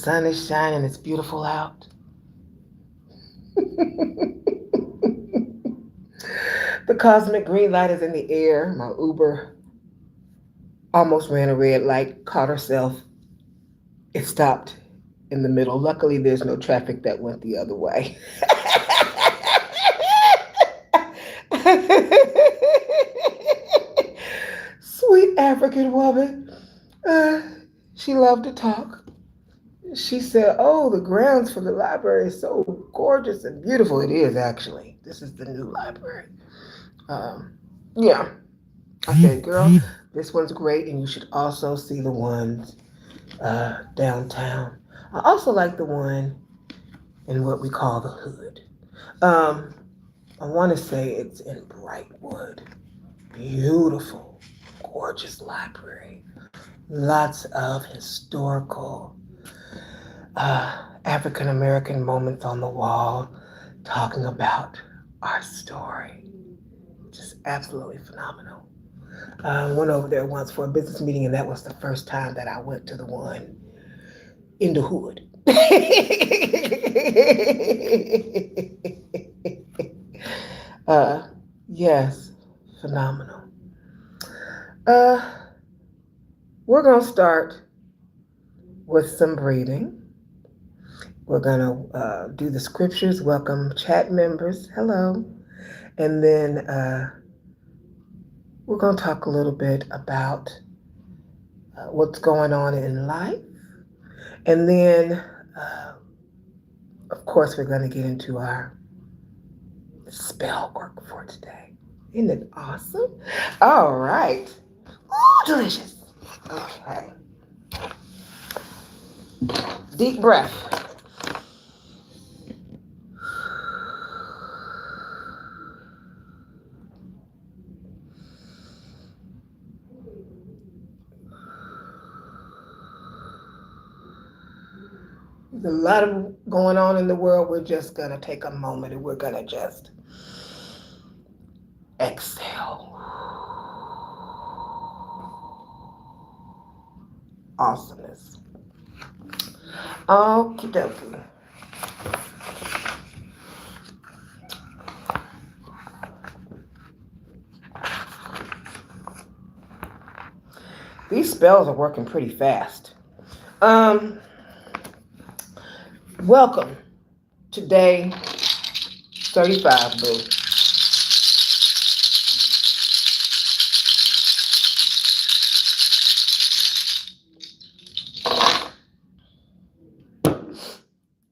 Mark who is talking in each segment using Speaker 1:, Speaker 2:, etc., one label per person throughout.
Speaker 1: sun is shining. It's beautiful out. The cosmic green light is in the air. My Uber almost ran a red light, caught herself. It stopped in the middle. Luckily, there's no traffic that went the other way. Sweet African woman. Uh, she loved to talk. She said, "Oh, the grounds for the library is so gorgeous and beautiful." It is, actually. This is the new library. Um, yeah. I said, "Girl, this one's great, and you should also see the ones downtown." I also like the one in what we call the hood. Um, I want to say it's in Brightwood. Beautiful, gorgeous library. Lots of historical African American moments on the wall talking about our story. Just absolutely phenomenal. I went over there once for a business meeting, and that was the first time that I went to the one in the hood. uh, yes, phenomenal. Uh, we're going to start with some breathing. We're going to do the scriptures, welcome chat members, hello. And then we're going to talk a little bit about what's going on in life. And then, of course, we're going to get into our spell work for today. Isn't it awesome? All right. Ooh, delicious. Okay. Deep breath. There's a lot of going on in the world. We're just going to take a moment and we're going to just exhale. Awesomeness. Okie dokie. These spells are working pretty fast. Welcome to day 35, boo.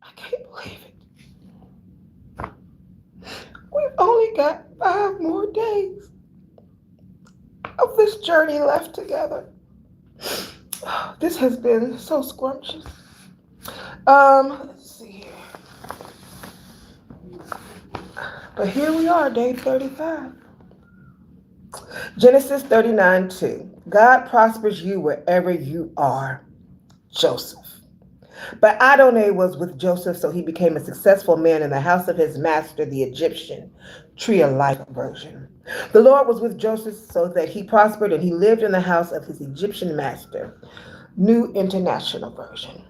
Speaker 1: I can't believe it. We've only got 5 more days of this journey left together. This has been so scrumptious. Let's see here. But here we are, day 35. Genesis 39:2. God prospers you wherever you are. Joseph. But Adonai was with Joseph, so he became a successful man in the house of his master, the Egyptian. Tree of Life version. The Lord was with Joseph so that he prospered, and he lived in the house of his Egyptian master. New International Version.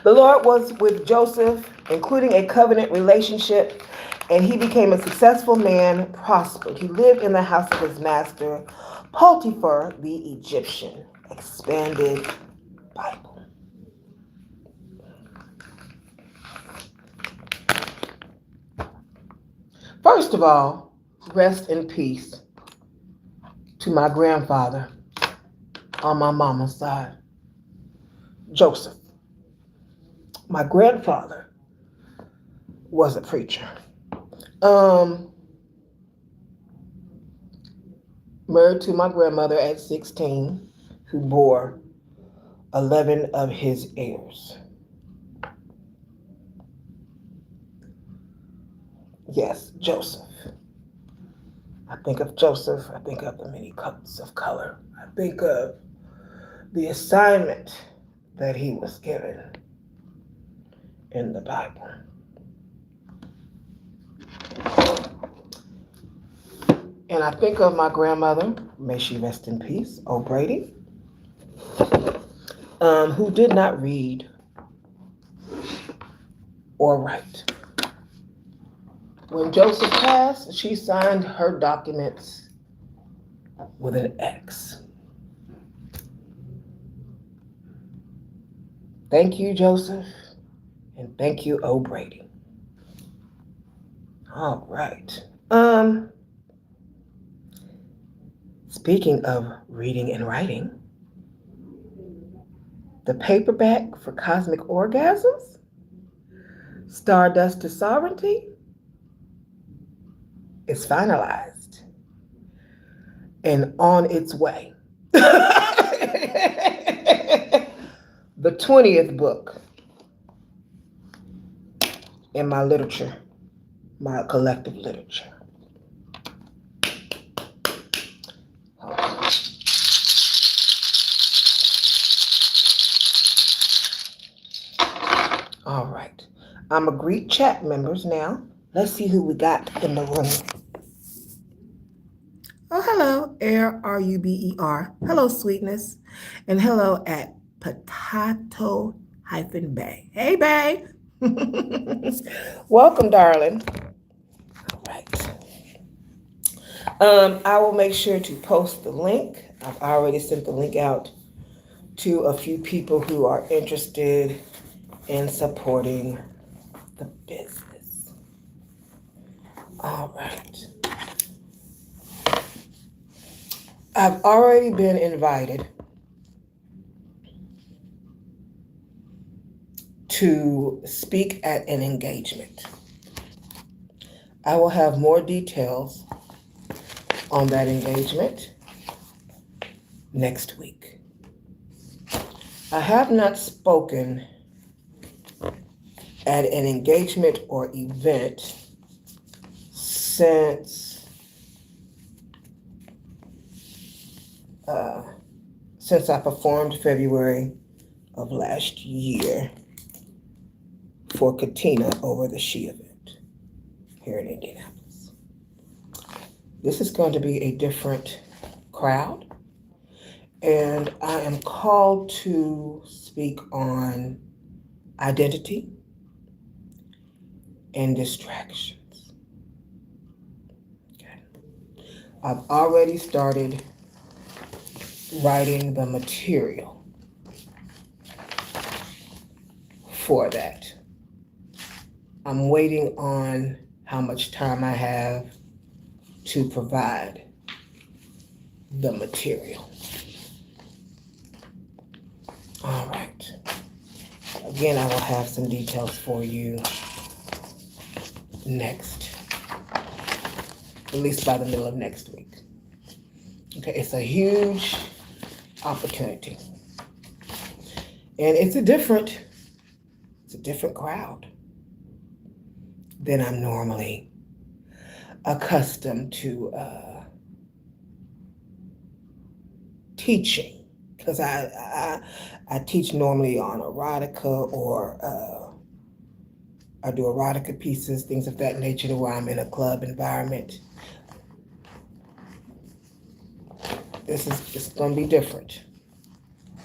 Speaker 1: The Lord was with Joseph, including a covenant relationship, and he became a successful man, prospered. He lived in the house of his master, Potiphar the Egyptian. Expanded Bible. First of all, rest in peace to my grandfather on my mama's side, Joseph. My grandfather was a preacher. Married to my grandmother at 16, who bore 11 of his heirs. Yes, Joseph. I think of Joseph, I think of the many coats of color. I think of the assignment that he was given in the Bible. And I think of my grandmother, may she rest in peace, O'Brady. who did not read or write. When Joseph passed, she signed her documents with an X. Thank you, Joseph, and thank you, O'Brady. All right. Speaking of reading and writing, the paperback for Cosmic Orgasms, Stardust to Sovereignty, is finalized and on its way. The 20th book in my literature, my collective literature. All right. I'm going to greet chat members now. Let's see who we got in the room. Oh, hello, Air, R-U-B-E-R. Hello, Sweetness. And hello at Potato-Bay. Hey, Bay. Welcome, darling. All right. I will make sure to post the link. I've already sent the link out to a few people who are interested in supporting the business. All right. I've already been invited to speak at an engagement. I will have more details on that engagement next week. I have not spoken at an engagement or event since I performed February of last year for Katina over the She event here in Indianapolis. This is going to be a different crowd, and I am called to speak on identity and distractions. Okay. I've already started writing the material for that. I'm waiting on how much time I have to provide the material. All right. Again, I will have some details for you next, at least by the middle of next week. Okay, it's a huge opportunity. And it's a different crowd than I'm normally accustomed to teaching, because I teach normally on erotica, or I do erotica pieces, things of that nature, where I'm in a club environment. It's going to be different.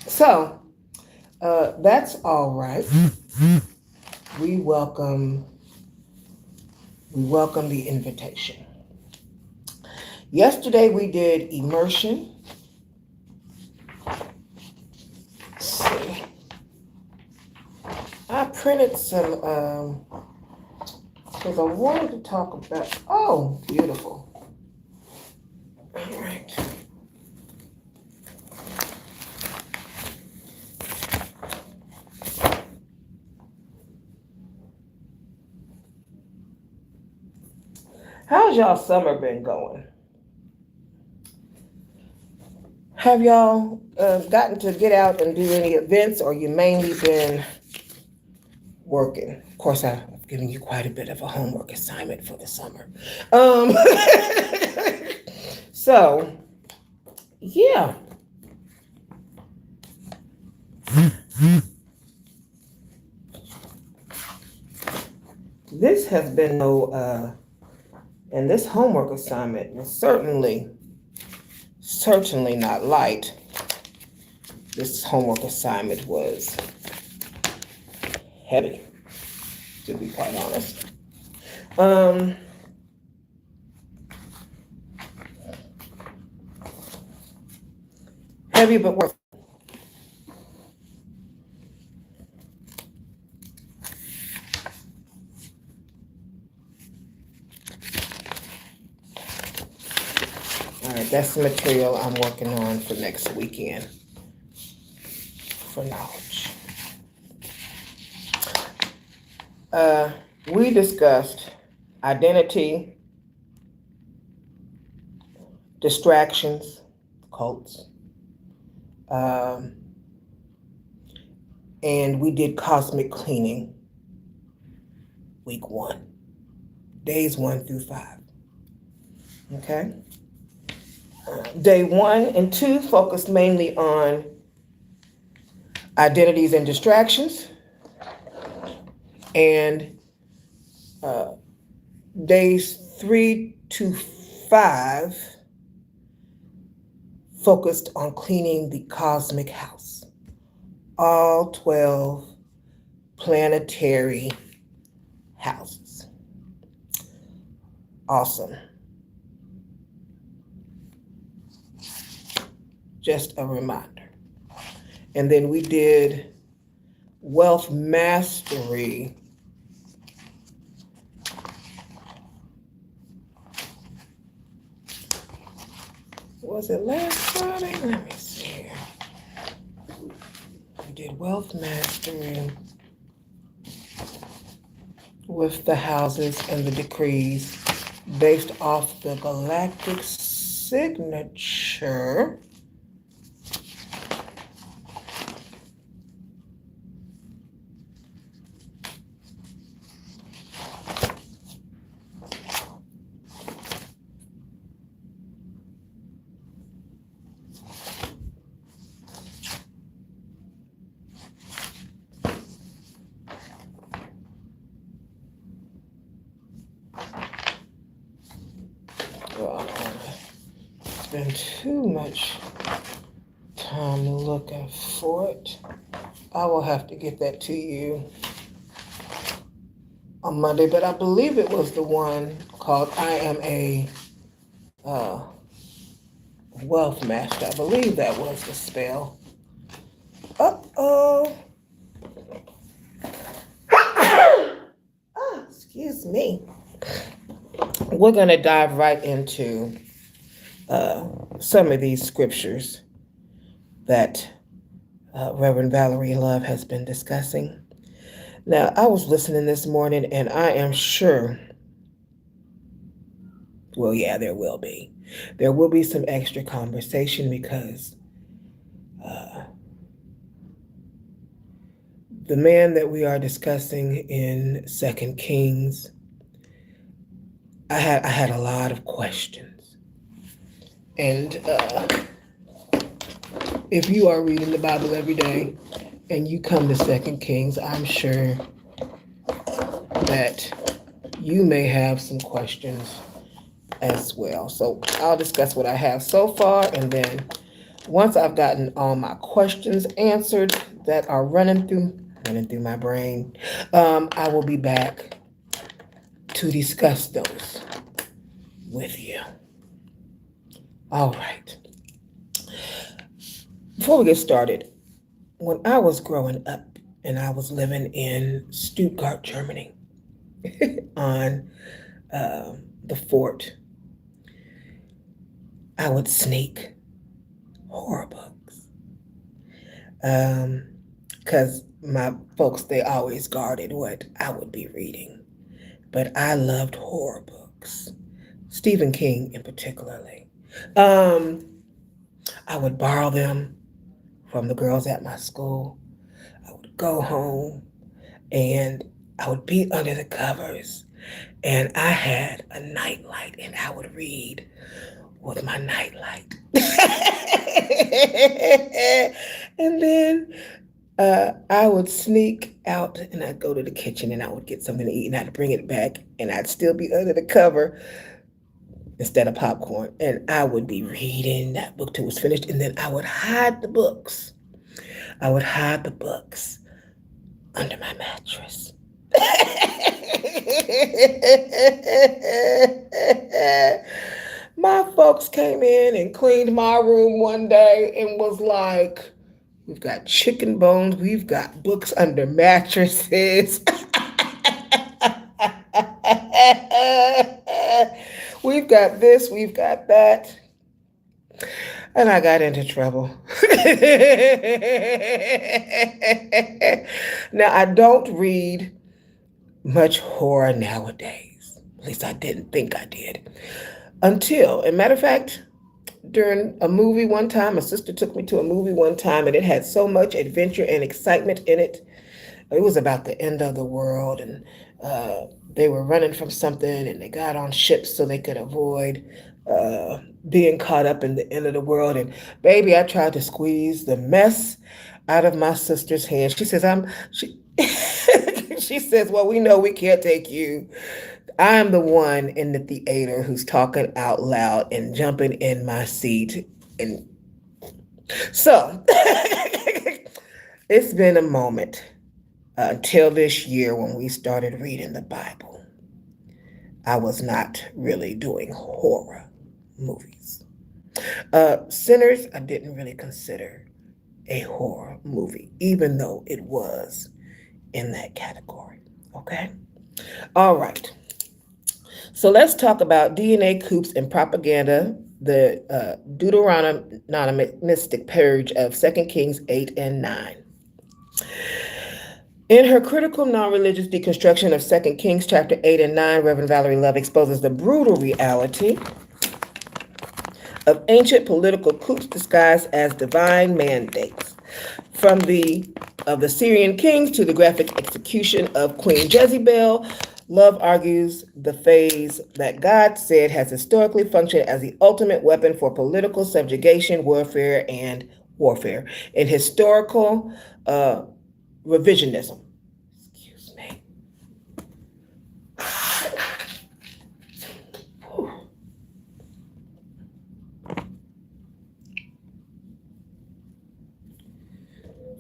Speaker 1: So that's all right. We welcome the invitation. Yesterday we did immersion. Let's see. I printed some because I wanted to talk about. Oh, beautiful. All right. How's y'all summer been going? Have y'all gotten to get out and do any events, or you mainly been working? Of course, I've given you quite a bit of a homework assignment for the summer. So, yeah. This has been and this homework assignment was certainly not light. this homework assignment was heavy, to be quite honest. Heavy but worth. All right, that's the material I'm working on for next weekend for knowledge. We discussed identity, distractions, cults, and we did cosmic cleaning week 1, days 1 through 5. Okay? Day 1 and 2 focused mainly on identities and distractions, and days 3 to 5 focused on cleaning the cosmic house, all 12 planetary houses. Awesome. Just a reminder. And then we did wealth mastery. Was it last Friday? Let me see. We did wealth mastery with the houses and the decrees based off the galactic signature. Spend too much time looking for it. I will have to get that to you on Monday, but I believe it was the one called I Am a Wealth Master. I believe that was the spell. Uh-oh. Excuse me. We're going to dive right into some of these scriptures that Reverend Valerie Love has been discussing. Now, I was listening this morning, and I am sure, well, yeah, there will be. There will be some extra conversation because the man that we are discussing in 2 Kings, I had a lot of questions. And if you are reading the Bible every day and you come to 2 Kings, I'm sure that you may have some questions as well. So I'll discuss what I have so far, and then once I've gotten all my questions answered that are running through my brain, I will be back to discuss those with you. All right. Before we get started, when I was growing up and I was living in Stuttgart, Germany, on the fort, I would sneak horror books. Because my folks, they always guarded what I would be reading. But I loved horror books, Stephen King in particularly. I would borrow them from the girls at my school. I would go home and I would be under the covers, and I had a nightlight and I would read with my nightlight. And then I would sneak out and I'd go to the kitchen and I would get something to eat and I'd bring it back and I'd still be under the cover instead of popcorn. And I would be reading that book till it was finished, and then I would hide the books I would hide the books under my mattress. My folks came in and cleaned my room one day and was like, we've got chicken bones, we've got books under mattresses. We've got this, we've got that. And I got into trouble. Now, I don't read much horror nowadays. At least I didn't think I did. Until, as a matter of fact, during a movie one time, my sister took me to a movie one time, and it had so much adventure and excitement in it. It was about the end of the world, and they were running from something, and they got on ships so they could avoid uh, being caught up in the end of the world. And baby, I tried to squeeze the mess out of my sister's hand. She says, she she says, well, we know we can't take you. I'm the one in the theater who's talking out loud and jumping in my seat. And so it's been a moment until this year when we started reading the Bible. I was not really doing horror movies. Sinners, I didn't really consider a horror movie, even though it was in that category. Okay? All right. So let's talk about DNA coups and propaganda, the Deuteronomistic purge of 2 Kings 8 and 9. In her critical non-religious deconstruction of 2 Kings chapter 8 and 9, Reverend Valerie Love exposes the brutal reality of ancient political coups disguised as divine mandates. From the Syrian kings to the graphic execution of Queen Jezebel, Love argues the phase that God said has historically functioned as the ultimate weapon for political subjugation, warfare, and historical revisionism. Excuse me.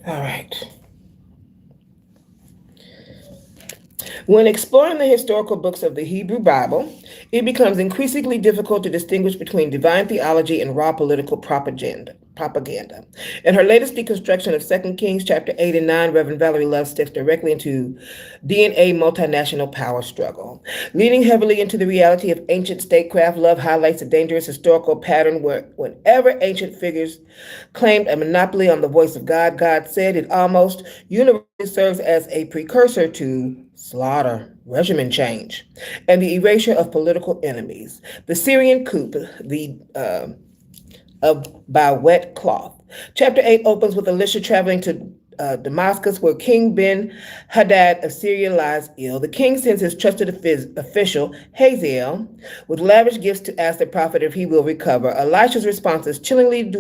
Speaker 1: All right. When exploring the historical books of the Hebrew Bible, it becomes increasingly difficult to distinguish between divine theology and raw political propaganda. In her latest deconstruction of 2 Kings chapter 8 and 9, Reverend Valerie Love steps directly into DNA multinational power struggle. Leaning heavily into the reality of ancient statecraft, Love highlights a dangerous historical pattern where whenever ancient figures claimed a monopoly on the voice of God, God said it almost universally serves as a precursor to slaughter, regimen change, and the erasure of political enemies. The Syrian coup, by wet cloth. Chapter 8 opens with Elisha traveling to Damascus, where King Ben-Hadad of Syria lies ill. The king sends his trusted official, Hazael, with lavish gifts to ask the prophet if he will recover. Elisha's response is chillingly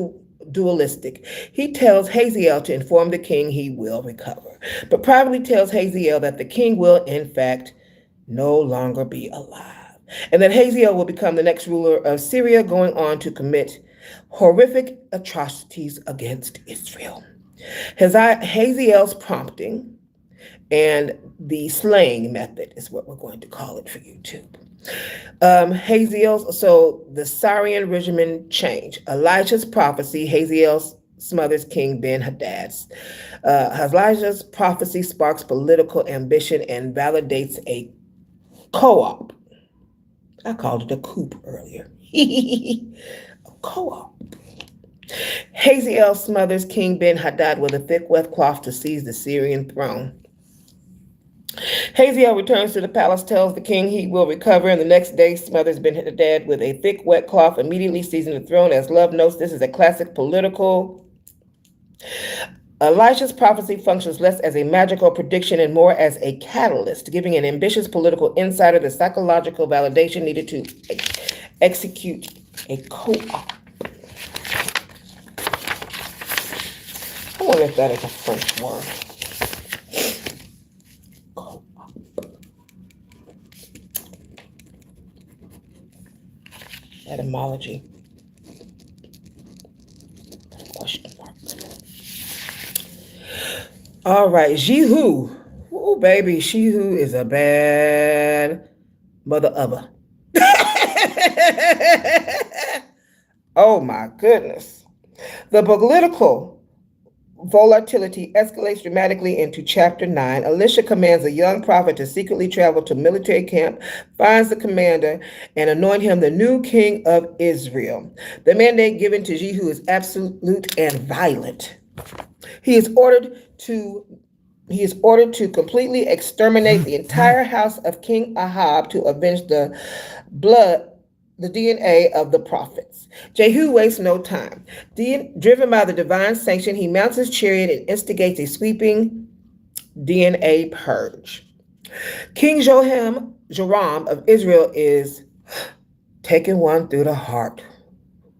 Speaker 1: dualistic. He tells Hazael to inform the king he will recover, but privately tells Hazael that the king will, in fact, no longer be alive, and that Hazael will become the next ruler of Syria, going on to commit horrific atrocities against Israel. Hazael's prompting and the slaying method is what we're going to call it for YouTube. The Syrian regimen change. Elijah's prophecy, Hazael smothers King Ben-Hadad's. Elijah's prophecy sparks political ambition and validates a co-op. I called it a coup earlier. A co-op. Hazael smothers King Ben-Hadad with a thick wet cloth to seize the Syrian throne. Hazael returns to the palace, tells the king he will recover, and the next day smothers Ben-Hadad with a thick wet cloth, immediately seizing the throne. As Love notes, this is a classic political. Elisha's prophecy functions less as a magical prediction and more as a catalyst, giving an ambitious political insider the psychological validation needed to execute a co-op. I wonder if that is a French word. Co-op. Etymology. Question mark. All right, Jehu. Oh, baby, Jehu is a bad mother of Oh, my goodness. The political volatility escalates dramatically into chapter 9. Elisha commands a young prophet to secretly travel to military camp, finds the commander, and anoint him the new king of Israel. The mandate given to Jehu is absolute and violent. He is ordered to he is ordered to completely exterminate the entire house of King Ahab to avenge blood the DNA of the prophets. Jehu wastes no time. Driven by the divine sanction, he mounts his chariot and instigates a sweeping DNA purge. King Joram of Israel is taken one through the heart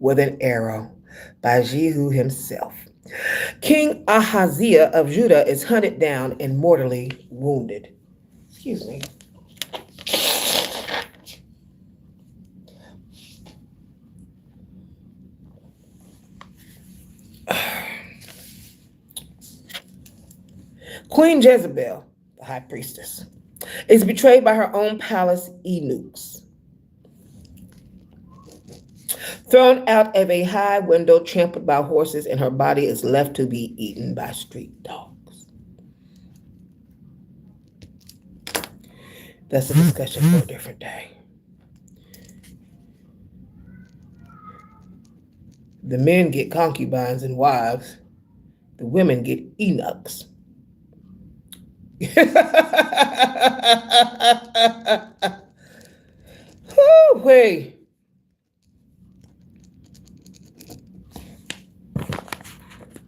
Speaker 1: with an arrow by Jehu himself. King Ahaziah of Judah is hunted down and mortally wounded. Excuse me. Queen Jezebel, the high priestess, is betrayed by her own palace eunuchs. Thrown out of a high window, trampled by horses, and her body is left to be eaten by street dogs. That's a discussion for a different day. The men get concubines and wives. The women get eunuchs. Wait.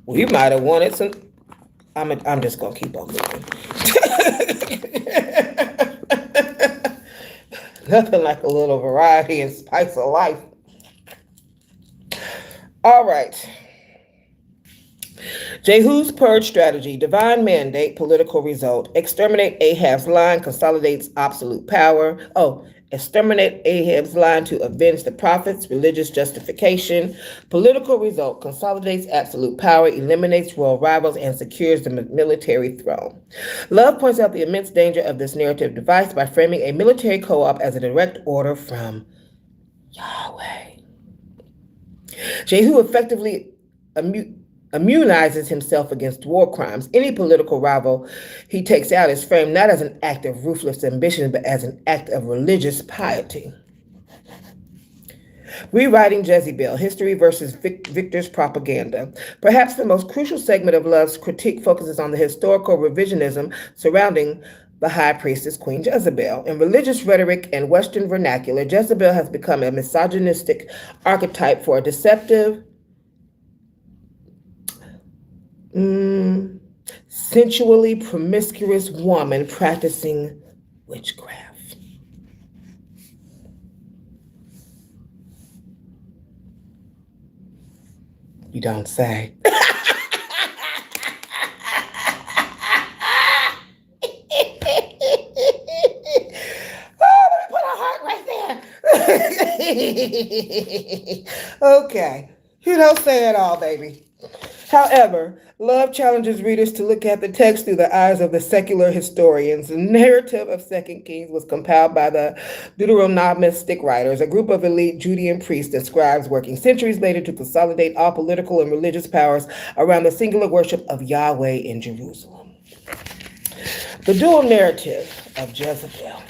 Speaker 1: We might have wanted some. I'm just gonna keep on moving. Nothing like a little variety and spice of life. All right. Jehu's purge strategy, divine mandate, political result. Exterminate Ahab's line, consolidates absolute power. Exterminate Ahab's line to avenge the prophets, religious justification. Political result, consolidates absolute power, eliminates royal rivals, and secures the military throne. Love points out the immense danger of this narrative device by framing a military co-op as a direct order from Yahweh. Jehu effectively immunizes himself against war crimes. Any political rival he takes out is framed not as an act of ruthless ambition, but as an act of religious piety. Rewriting Jezebel, History versus Victor's Propaganda. Perhaps the most crucial segment of Love's critique focuses on the historical revisionism surrounding the high priestess Queen Jezebel. In religious rhetoric and Western vernacular, Jezebel has become a misogynistic archetype for a deceptive, sensually promiscuous woman practicing witchcraft. You don't say. Okay. You don't say it all, baby. However, Love challenges readers to look at the text through the eyes of the secular historians. The narrative of 2 Kings was compiled by the Deuteronomistic writers, a group of elite Judean priests and scribes working centuries later to consolidate all political and religious powers around the singular worship of Yahweh in Jerusalem. The dual narrative of Jezebel.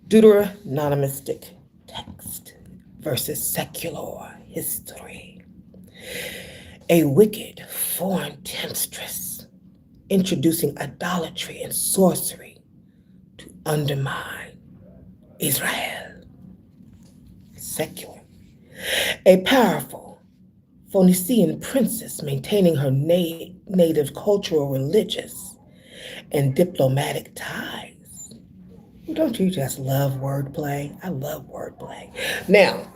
Speaker 1: Deuteronomistic text versus secular history. A wicked foreign temptress introducing idolatry and sorcery to undermine Israel. Secular. A powerful Phoenician princess maintaining her native cultural, religious, and diplomatic ties. Don't you just love wordplay? I love wordplay. Now,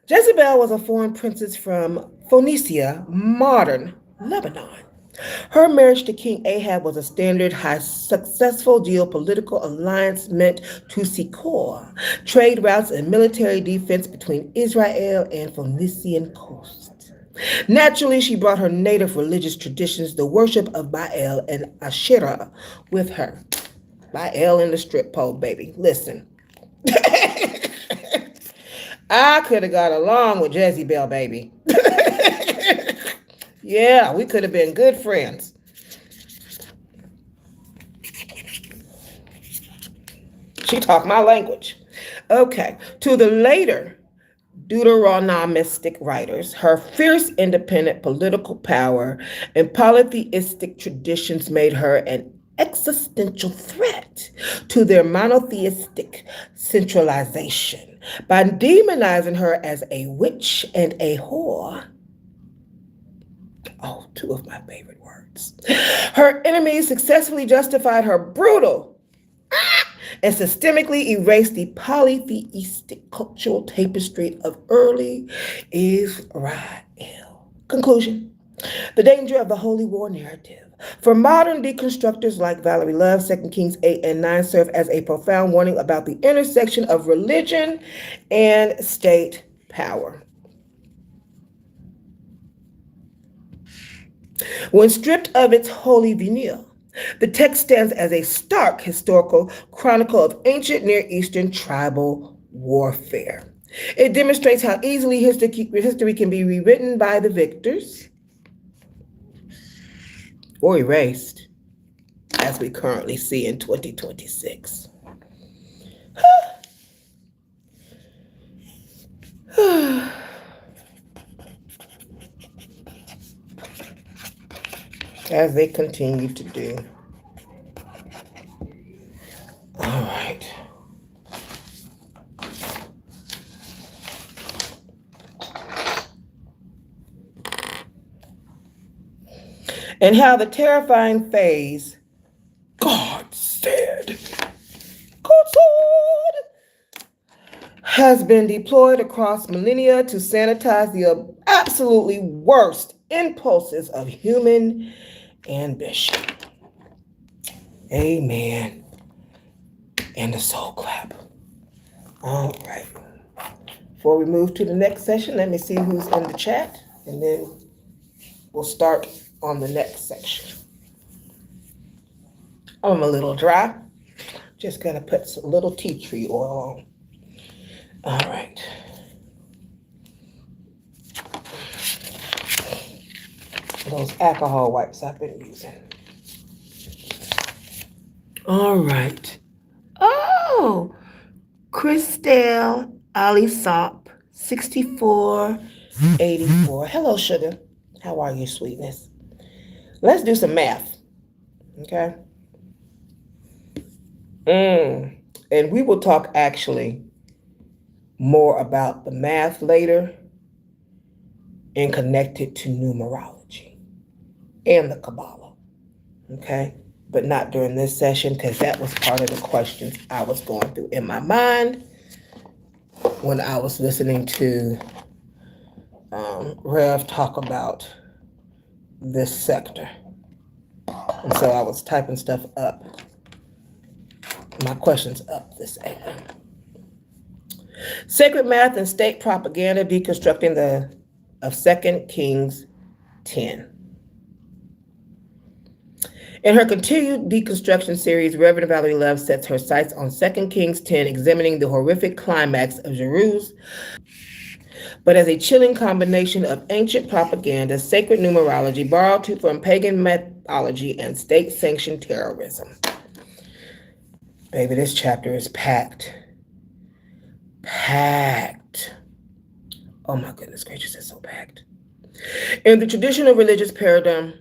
Speaker 1: Jezebel was a foreign princess from Phoenicia, modern Lebanon. Her marriage to King Ahab was a standard, high, successful geopolitical alliance meant to secure trade routes and military defense between Israel and Phoenician coast. Naturally, she brought her native religious traditions, the worship of Baal and Asherah, with her. Baal and the strip pole, baby. Listen. I could have got along with Jezebel, baby. Yeah, we could have been good friends. She talked my language. Okay, to the later Deuteronomistic writers, her fierce independent political power and polytheistic traditions made her an existential threat to their monotheistic centralization. By demonizing her as a witch and a whore, oh, two of my favorite words, her enemies successfully justified her brutal and systemically erased the polytheistic cultural tapestry of early Israel. Conclusion: the danger of the holy war narrative. For modern deconstructors like Valerie Love, 2 Kings 8 and 9 serve as a profound warning about the intersection of religion and state power. When stripped of its holy veneer, the text stands as a stark historical chronicle of ancient Near Eastern tribal warfare. It demonstrates how easily history can be rewritten by the victors or erased, as we currently see in 2026. As they continue to do. All right. And how the terrifying phrase, God said, has been deployed across millennia to sanitize the absolutely worst impulses of human ambition. Amen. And a soul clap. All right. Before we move to the next session, let me see who's in the chat, and then we'll start on the next section. I'm a little dry. Just gonna put some little tea tree oil on. All right. Those alcohol wipes I've been using. All right. Oh, Christelle Alisop, 6484. Hello, sugar. How are you, sweetness? Let's do some math. Okay. And we will talk actually more about the math later and connect it to numerology and the Kabbalah. Okay. But not during this session, because that was part of the questions I was going through in my mind when I was listening to Rev talk about this sector. And so I was typing stuff up, my questions up this evening. Sacred Math and State Propaganda, Deconstructing of 2 Kings 10. In her continued deconstruction series, Reverend Valerie Love sets her sights on 2 Kings 10, examining the horrific climax of Jerusalem, but as a chilling combination of ancient propaganda, sacred numerology, borrowed from pagan mythology, and state-sanctioned terrorism. Baby, this chapter is packed. Packed. Oh my goodness gracious, it's so packed. In the traditional religious paradigm,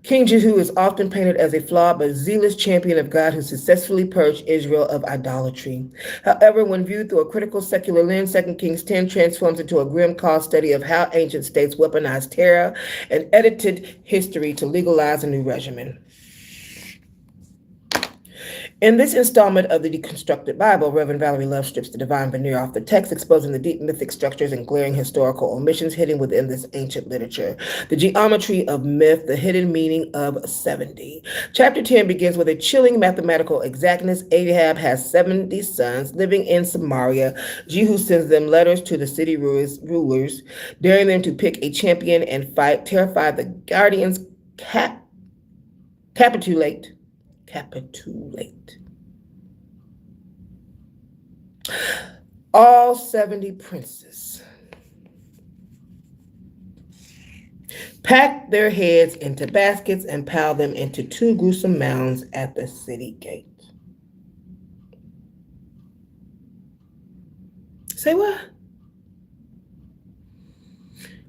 Speaker 1: King Jehu is often painted as a flawed but zealous champion of God who successfully purged Israel of idolatry. However, when viewed through a critical secular lens, 2 Kings 10 transforms into a grim cause study of how ancient states weaponized terror and edited history to legalize a new regimen. In this installment of the Deconstructed Bible, Reverend Valerie Love strips the divine veneer off the text, exposing the deep mythic structures and glaring historical omissions hidden within this ancient literature. The geometry of myth, the hidden meaning of 70. Chapter 10 begins with a chilling mathematical exactness. Ahab has 70 sons living in Samaria. Jehu sends them letters to the city rulers, daring them to pick a champion and fight. Terrified, the guardians capitulate. All 70 princes packed their heads into baskets and piled them into 2 gruesome mounds at the city gate. Say what?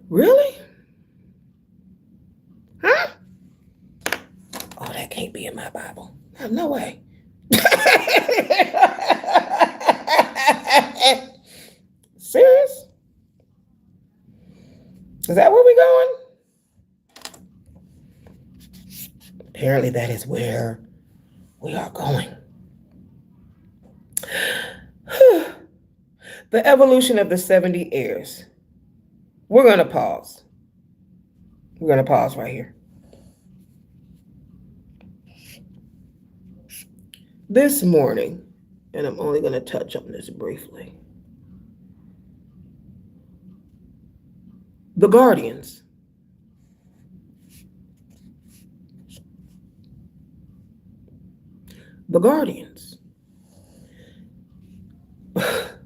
Speaker 1: Really? Huh? Oh, that can't be in my Bible. No way. Serious? Is that where we're going? Apparently that is where we are going. The evolution of the 70 heirs. We're going to pause. We're going to pause right here. This morning, and I'm only going to touch on this briefly, the guardians. The guardians. The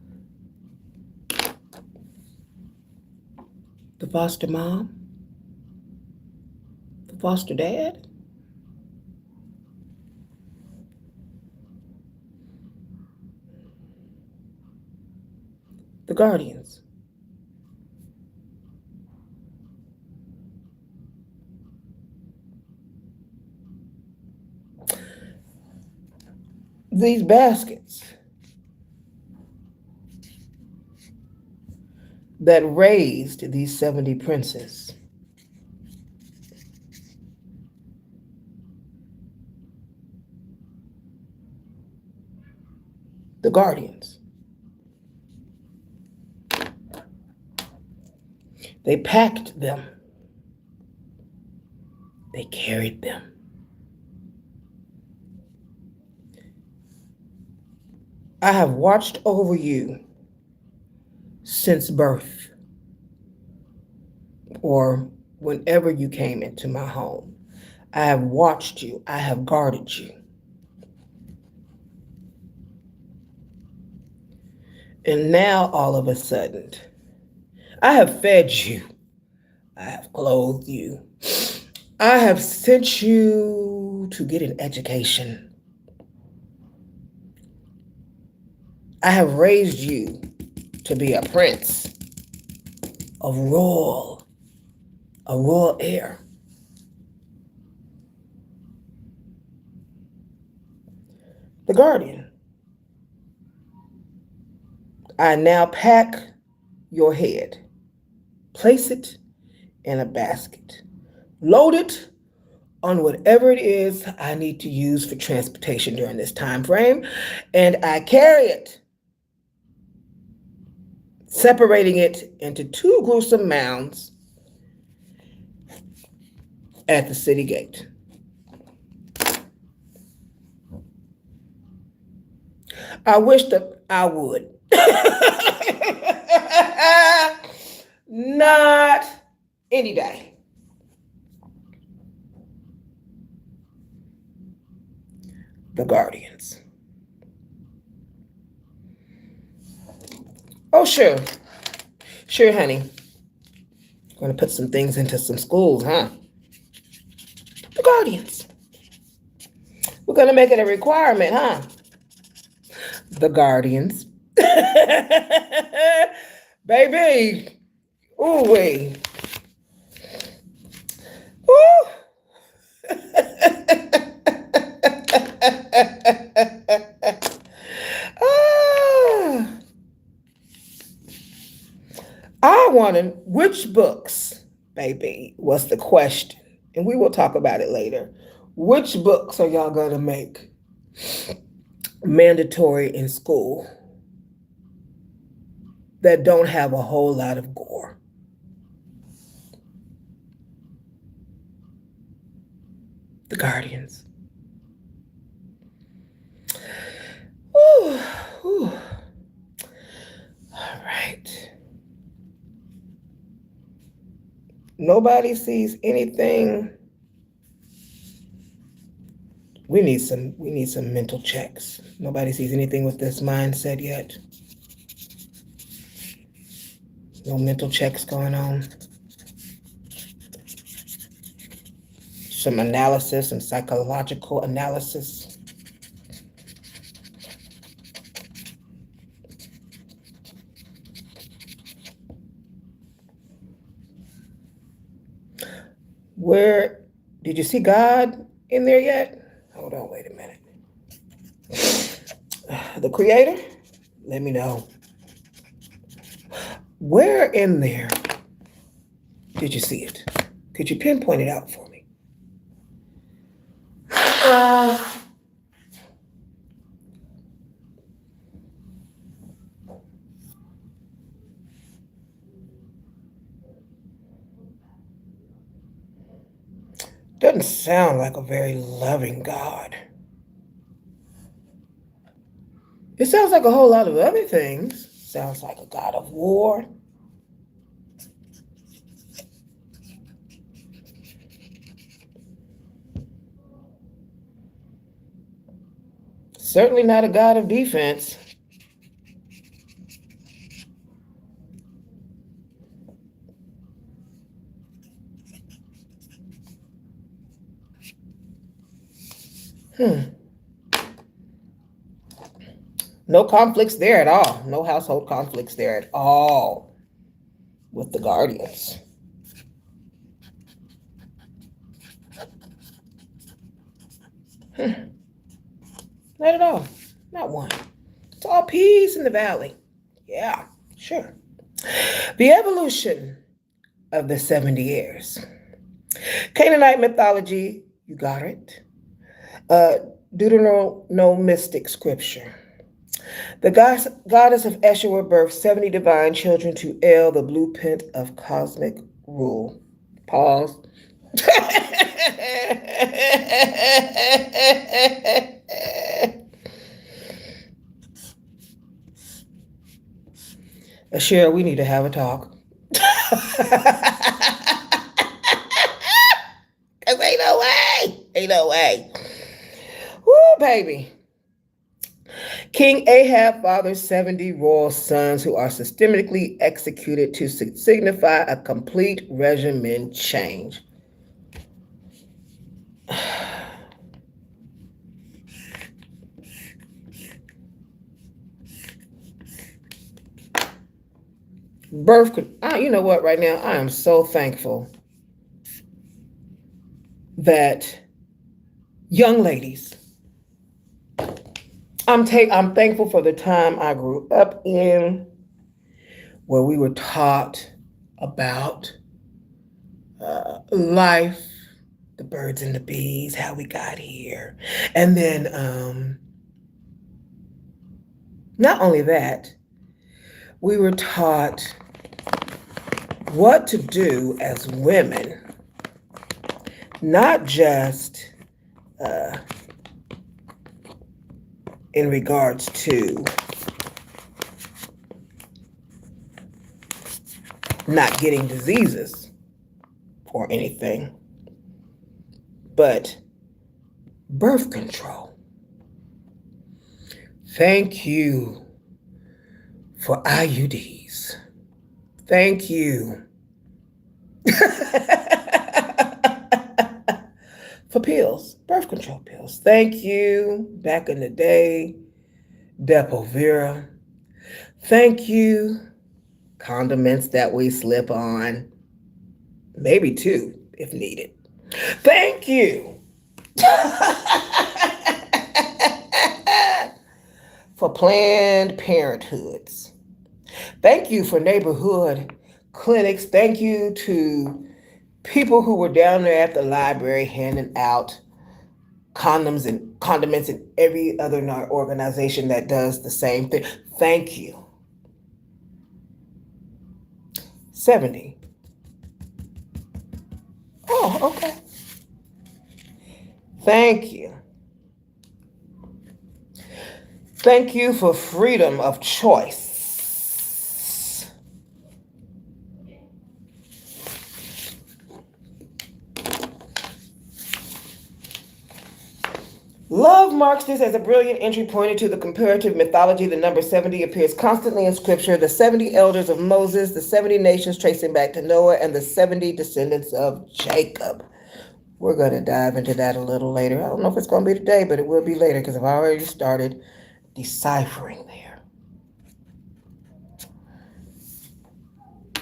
Speaker 1: foster mom. The foster dad. The guardians. These baskets that raised these 70 princes the guardians. They packed them. They carried them. I have watched over you since birth, or whenever you came into my home. I have watched you. I have guarded you. And now all of a sudden, I have fed you. I have clothed you. I have sent you to get an education. I have raised you to be a prince, a royal heir. The guardian. I now pack your head, place it in a basket, load it on whatever it is I need to use for transportation during this time frame, and I carry it, separating it into 2 gruesome mounds at the city gate. I wish that I would. Not any day. The guardians. Oh, sure. Sure, honey. Going to put some things into some schools, huh? The guardians. We're going to make it a requirement, huh? The guardians. Baby. Ooh, wee. Ooh. I wanted, which books, baby, was the question. And we will talk about it later. Which books are y'all going to make? mandatory in school that don't have a whole lot of gore. The Guardians. Whew, whew. All right. Nobody sees anything. We need some mental checks. Nobody sees anything with this mindset yet. No mental checks going on. Some analysis, some psychological analysis. Where did you see God in there yet? Hold on, wait a minute. The Creator? Let me know. Where in there did you see it? Could you pinpoint it out for me? Doesn't sound like a very loving God. It sounds like a whole lot of other things. Sounds like a God of war. Certainly not a God of defense. No conflicts there at all. No household conflicts there at all with the Guardians. Not at all. Not one. It's all peace in the valley. Yeah, sure. The evolution of the 70 years. Canaanite mythology, you got it. Deuteronomistic scripture. The goddess of Eshua birthed 70 divine children to El, the blueprint of cosmic rule. Pause. Cheryl, we need to have a talk. Cause ain't no way. Woo, baby. King Ahab fathers 70 royal sons who are systematically executed to signify a complete regimen change. You know what, right now, I am so thankful that young ladies, I'm thankful for the time I grew up in where we were taught about life, the birds and the bees, how we got here. And then not only that, we were taught what to do as women, not just in regards to not getting diseases or anything, but birth control. Thank you for IUDs. Thank you for pills, birth control pills. Thank you, back in the day, Depo-Vera. Thank you, condiments that we slip on, maybe two if needed. Thank you for Planned Parenthoods. Thank you for neighborhood clinics. Thank you to people who were down there at the library handing out condiments and every other organization that does the same thing. Thank you. 70. Oh, okay. Thank you. Thank you for freedom of choice. Love marks this as a brilliant entry point into the comparative mythology. The number 70 appears constantly in Scripture. The 70 elders of Moses, the 70 nations tracing back to Noah, and the 70 descendants of Jacob. We're going to dive into that a little later. I don't know if it's going to be today, but it will be later because I've already started deciphering there.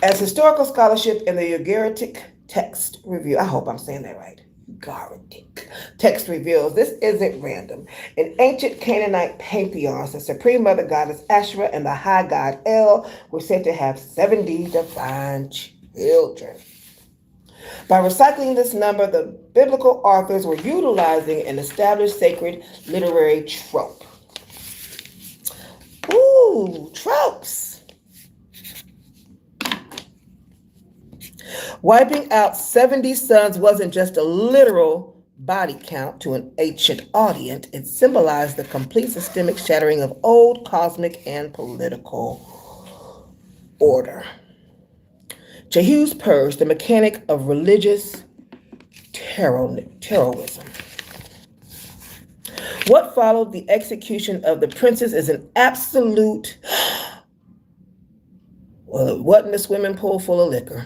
Speaker 1: As historical scholarship in the Ugaritic text review, I hope I'm saying that right. Ugaritic text reveals this isn't random. In ancient Canaanite pantheons, the supreme mother goddess Asherah and the high god El were said to have 70 divine children. By recycling this number, the biblical authors were utilizing an established sacred literary trope. Ooh, tropes. Wiping out 70 sons wasn't just a literal body count to an ancient audience. It symbolized the complete systemic shattering of old cosmic and political order. Jehu's purge, the mechanic of religious terrorism. What followed the execution of the princes is an absolute, well, it wasn't a swimming pool full of liquor.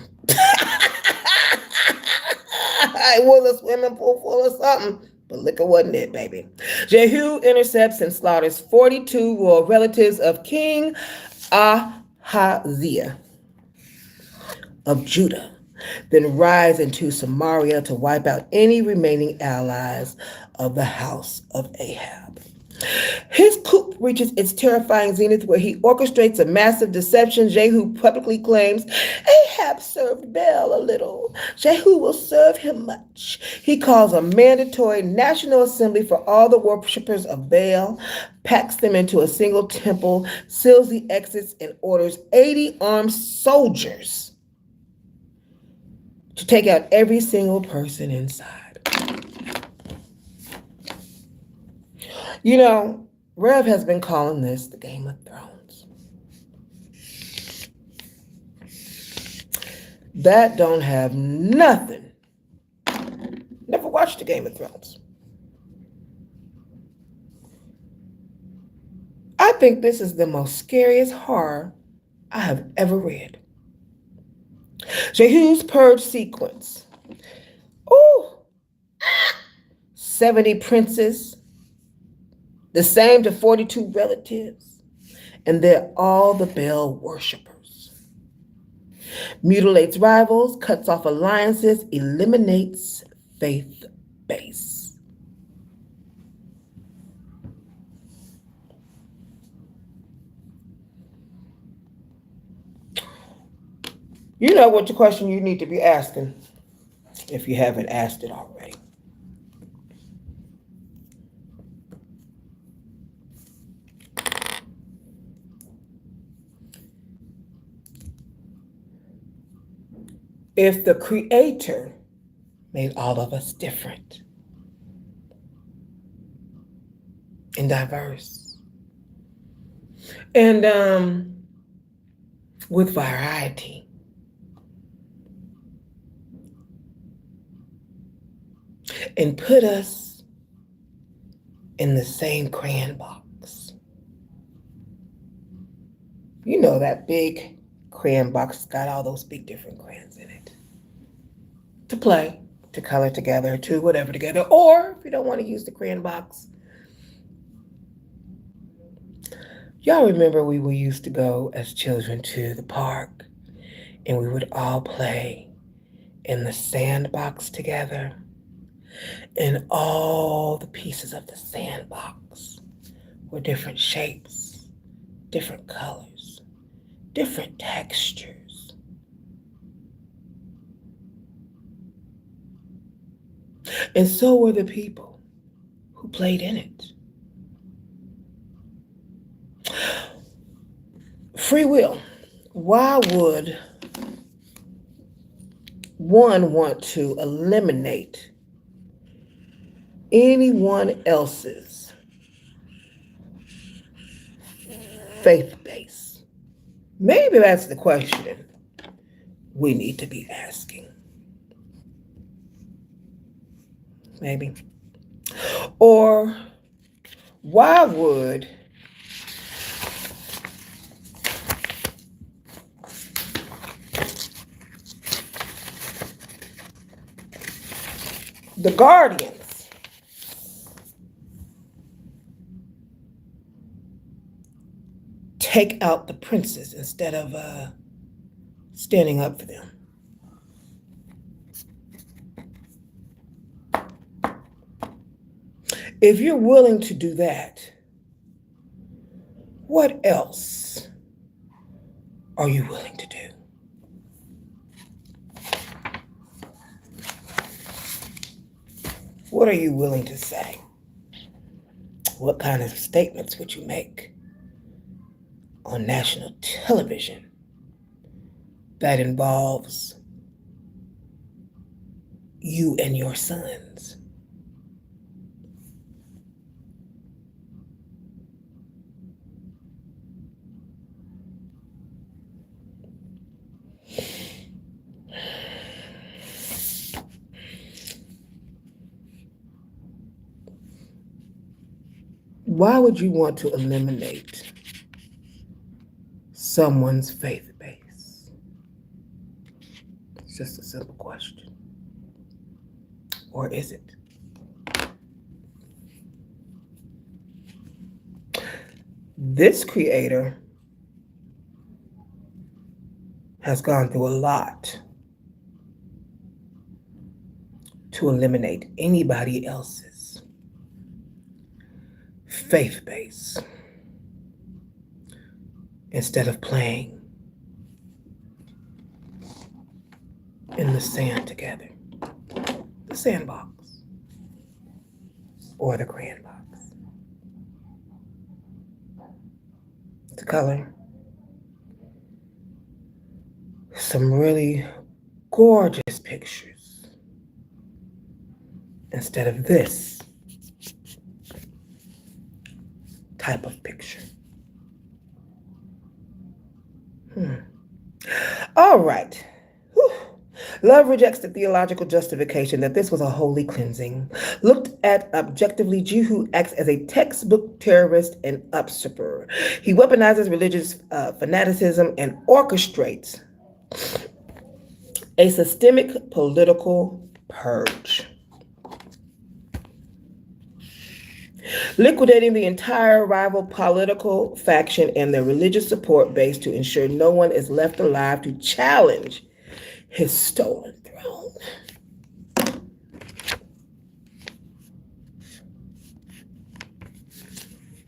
Speaker 1: It was a swimming pool full of something, but liquor wasn't it, baby. Jehu intercepts and slaughters 42 royal relatives of King Ahaziah of Judah, then rides into Samaria to wipe out any remaining allies of the house of Ahab. His coup reaches its terrifying zenith where he orchestrates a massive deception. Jehu publicly claims, Ahab served Baal a little. Jehu will serve him much. He calls a mandatory national assembly for all the worshippers of Baal, packs them into a single temple, seals the exits, and orders 80 armed soldiers to take out every single person inside. You know, Rev has been calling this the Game of Thrones. That don't have nothing. Never watched the Game of Thrones. I think this is the most scariest horror I have ever read. Jehu's purge sequence. Ooh. 70 princes, the same to 42 relatives, and they're all the Baal worshipers. Mutilates rivals, cuts off alliances, eliminates faith base. You know what the question you need to be asking if you haven't asked it already. If the Creator made all of us different and diverse and with variety, and put us in the same crayon box. You know that big crayon box got all those big different crayons in it. To play, to color together, to whatever together. Or if you don't want to use the crayon box. Y'all remember we used to go as children to the park and we would all play in the sandbox together. And all the pieces of the sandbox were different shapes, different colors, different textures. And so were the people. played in it. Free will. Why would one want to eliminate anyone else's faith base? Maybe that's the question we need to be asking. Maybe. Or why would the guardians take out the princes instead of standing up for them? If you're willing to do that, what else are you willing to do? What are you willing to say? What kind of statements would you make on national television that involves you and your sons? Why would you want to eliminate someone's faith base? It's just a simple question. Or is it? This creator has gone through a lot to eliminate anybody else's faith base instead of playing in the sand together. The sandbox or the crayon box. To color some really gorgeous pictures instead of this type of picture. All right. Whew. Love rejects the theological justification that this was a holy cleansing. Looked at objectively, Jehu acts as a textbook terrorist and usurper. He weaponizes religious fanaticism and orchestrates a systemic political purge, liquidating the entire rival political faction and their religious support base to ensure no one is left alive to challenge his stolen throne.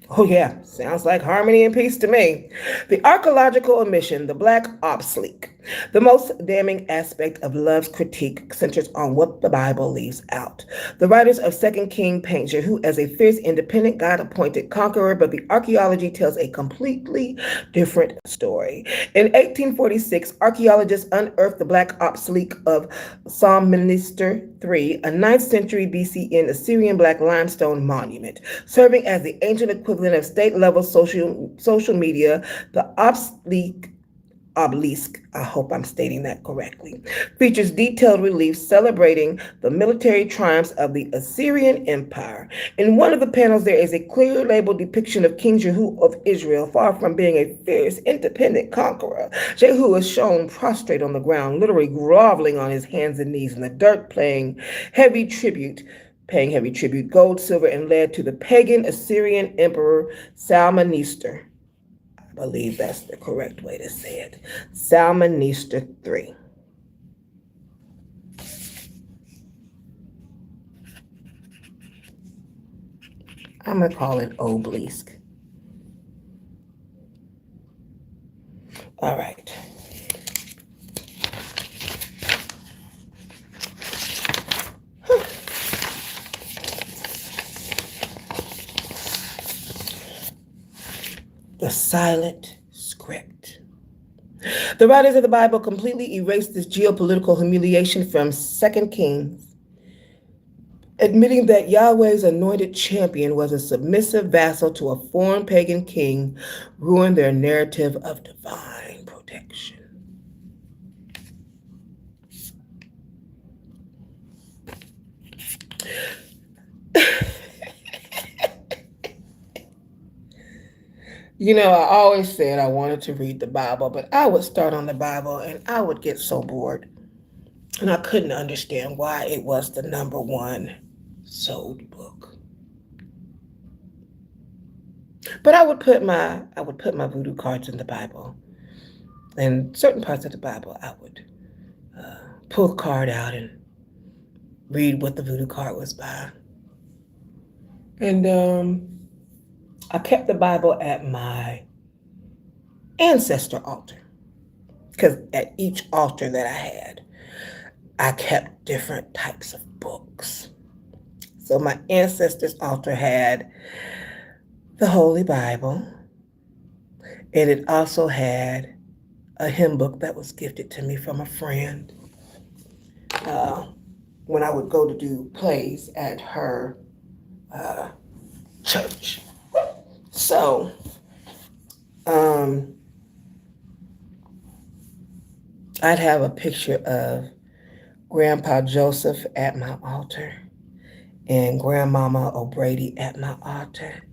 Speaker 1: Oh yeah, sounds like harmony and peace to me. The archaeological omission, the black obelisk. The most damning aspect of Love's critique centers on what the Bible leaves out. The writers of 2 King paint Jehu as a fierce, independent, God-appointed conqueror, but the archaeology tells a completely different story. In 1846, archaeologists unearthed the black obelisk of Symbolism III, a 9th century BCE Assyrian black limestone monument, serving as the ancient equivalent of state-level social media. The obelisk, I hope I'm stating that correctly, features detailed reliefs celebrating the military triumphs of the Assyrian Empire. In one of the panels, there is a clear labeled depiction of King Jehu of Israel. Far from being a fierce, independent conqueror, Jehu is shown prostrate on the ground, literally groveling on his hands and knees in the dirt, paying heavy tribute, gold, silver, and lead to the pagan Assyrian Emperor Shalmaneser. I believe that's the correct way to say it. Shalmaneser III. I'm going to call it obelisk. All right. the silent script. The writers of the Bible completely erased this geopolitical humiliation from 2 Kings, admitting that Yahweh's anointed champion was a submissive vassal to a foreign pagan king, ruined their narrative of divine protection. You know, I always said I wanted to read the Bible, but I would start on the Bible and I would get so bored. And I couldn't understand why it was the number one sold book. But I would put my voodoo cards in the Bible. And certain parts of the Bible, I would pull the card out and read what the voodoo card was by. And I kept the Bible at my ancestor altar. Because at each altar that I had, I kept different types of books. So my ancestors' altar had the Holy Bible, and it also had a hymn book that was gifted to me from a friend when I would go to do plays at her church. So, I'd have a picture of Grandpa Joseph at my altar, and Grandmama O'Brady at my altar,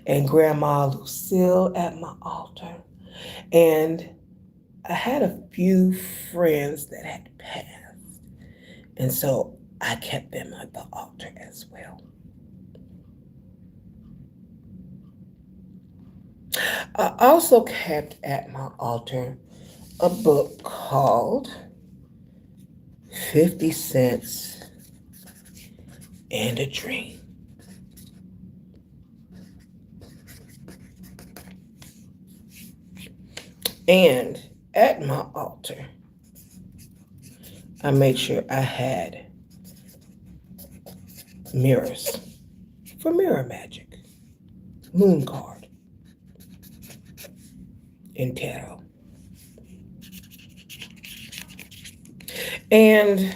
Speaker 1: and Grandma Lucille at my altar. And I had a few friends that had passed, and so I kept them at the altar as well. I also kept at my altar a book called 50 Cents and a Dream. And at my altar, I made sure I had mirrors for mirror magic, moon card, and tarot. And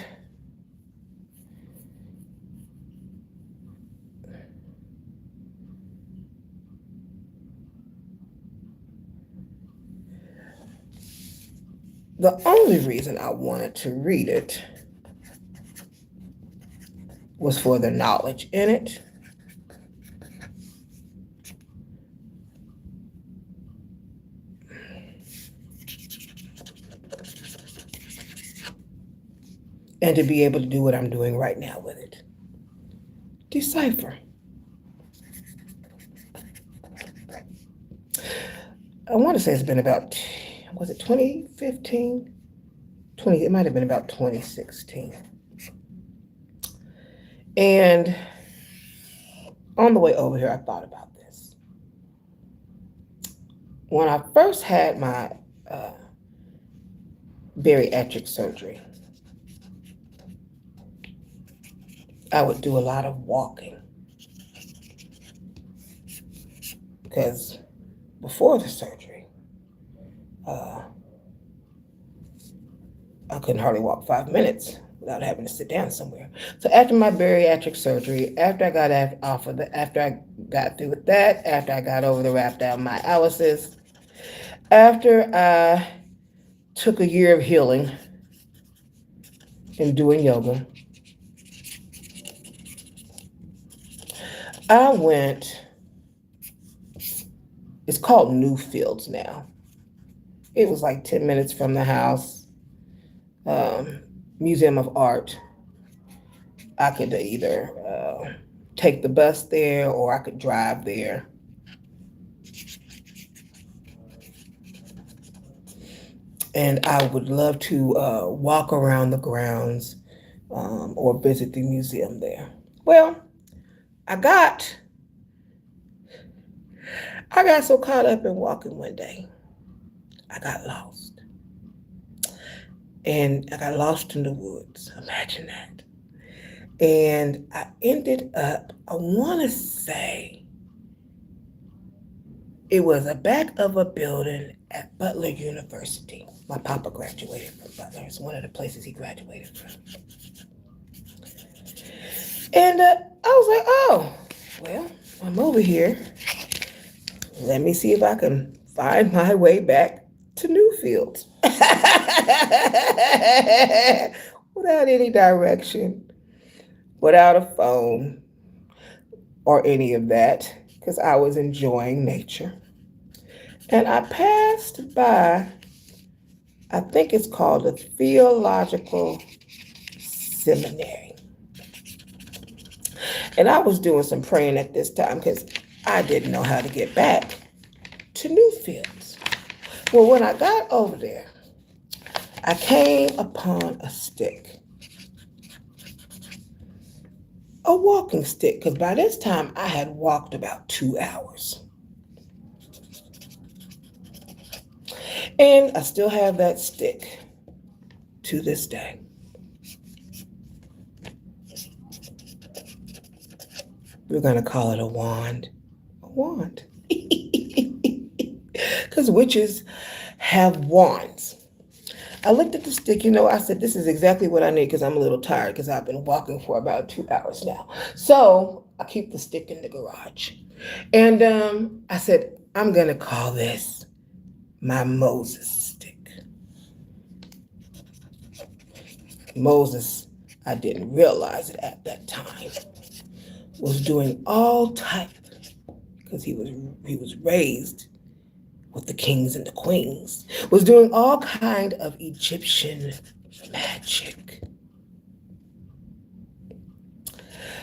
Speaker 1: the only reason I wanted to read it was for the knowledge in it. And to be able to do what I'm doing right now with it. Decipher. I want to say it's been about, was it 2015? It might have been about 2016. And on the way over here, I thought about this. When I first had my bariatric surgery, I would do a lot of walking. Because before the surgery, I couldn't hardly walk 5 minutes without having to sit down somewhere. So after my bariatric surgery, after I got through with that, after I got over the rhabdomyolysis, after I took a year of healing and doing yoga, I went, it's called Newfields now. It was like 10 minutes from the house. Museum of Art. I could either take the bus there or I could drive there. And I would love to walk around the grounds or visit the museum there. Well, I got so caught up in walking one day, I got lost. And I got lost in the woods. Imagine that. And I ended up, I want to say, It was a back of a building at Butler University. My papa graduated from Butler. It's one of the places he graduated from. And I was like, oh, well, I'm over here. Let me see if I can find my way back to Newfields. Without any direction, without a phone or any of that, because I was enjoying nature. And I passed by, I think it's called a theological seminary. And I was doing some praying at this time because I didn't know how to get back to Newfields. Well, when I got over there, I came upon a stick, a walking stick, because by this time I had walked about 2 hours. And I still have that stick to this day. We're going to call it a wand. A wand. Because witches have wands. I looked at the stick, I said, this is exactly what I need because I'm a little tired because I've been walking for about 2 hours now. So I keep the stick in the garage. And I said, I'm going to call this my Moses stick. Moses, I didn't realize it at that time, was doing all type, because he was raised with the kings and the queens, was doing all kind of Egyptian magic.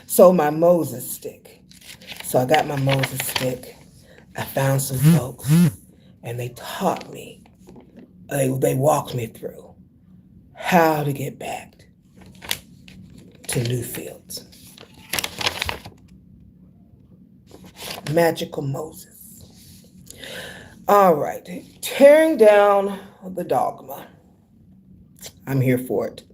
Speaker 1: So my Moses stick. So I got my Moses stick. I found some folks, and they taught me, they walked me through how to get back to Newfields. Magical Moses. All right, tearing down the dogma. I'm here for it.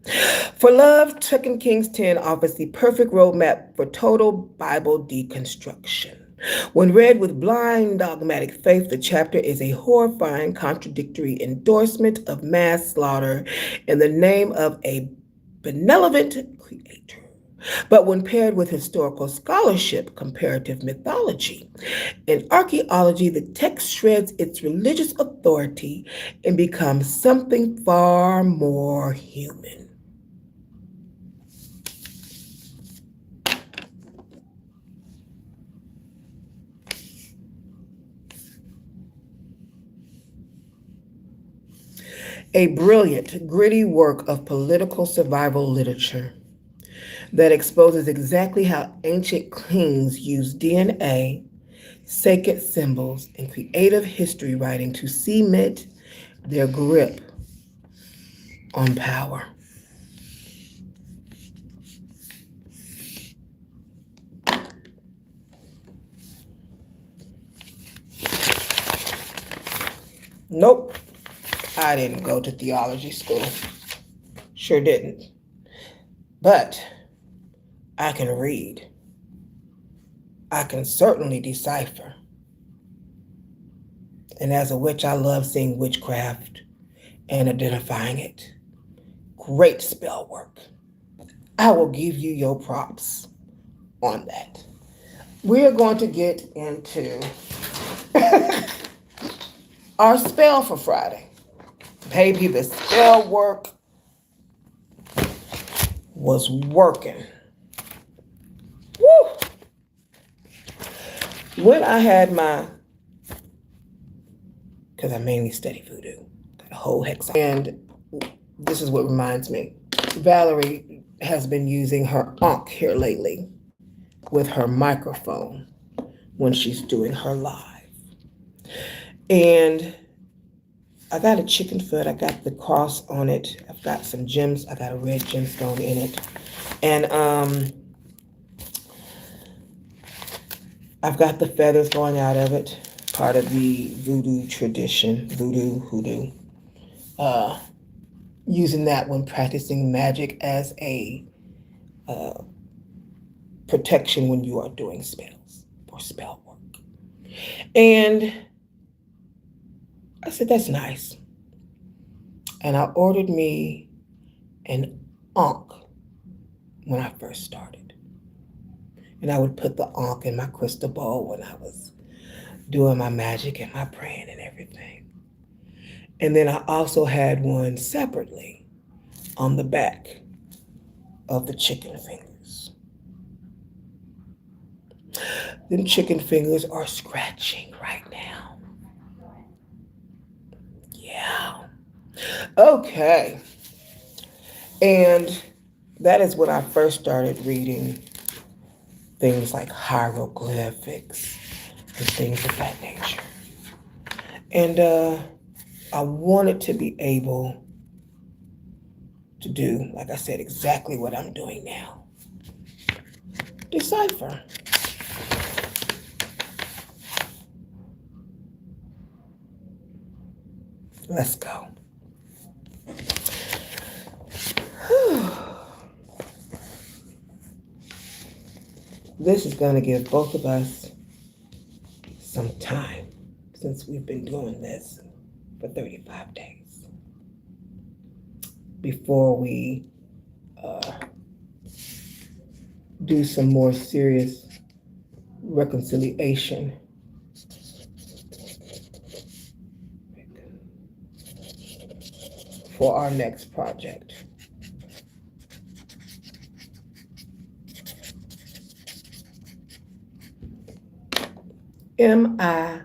Speaker 1: For love, 2 Kings 10 offers the perfect roadmap for total Bible deconstruction. When read with blind dogmatic faith, the chapter is a horrifying, contradictory endorsement of mass slaughter in the name of a benevolent creator. But when paired with historical scholarship, comparative mythology, and archaeology, the text shreds its religious authority and becomes something far more human. A brilliant, gritty work of political survival literature that exposes exactly how ancient kings used DNA, sacred symbols, and creative history writing to cement their grip on power. Nope, I didn't go to theology school. Sure didn't. But I can read. I can certainly decipher. And as a witch, I love seeing witchcraft and identifying it. Great spell work. I will give you your props on that. We're going to get into our spell for Friday. Baby, the spell work was working. Woo! When I had because I mainly study voodoo, got a whole hex. And this is what reminds me. Valerie has been using her ankh here lately with her microphone when she's doing her live. And I got a chicken foot. I got the cross on it. I've got some gems. I got a red gemstone in it. And I've got the feathers going out of it. Part of the voodoo tradition. Hoodoo. Using that when practicing magic as a protection when you are doing spells or spell work. And I said, that's nice. And I ordered me an Ankh when I first started. And I would put the Ankh in my crystal ball when I was doing my magic and my praying and everything. And then I also had one separately on the back of the chicken fingers. Them chicken fingers are scratching right now. Yeah. Okay. And that is when I first started reading things like hieroglyphics and things of that nature. And I wanted to be able to do, like I said, exactly what I'm doing now. Decipher. Let's go. This is going to give both of us some time since we've been doing this for 35 days before we do some more serious reconciliation. For our next project. M.I.F.I.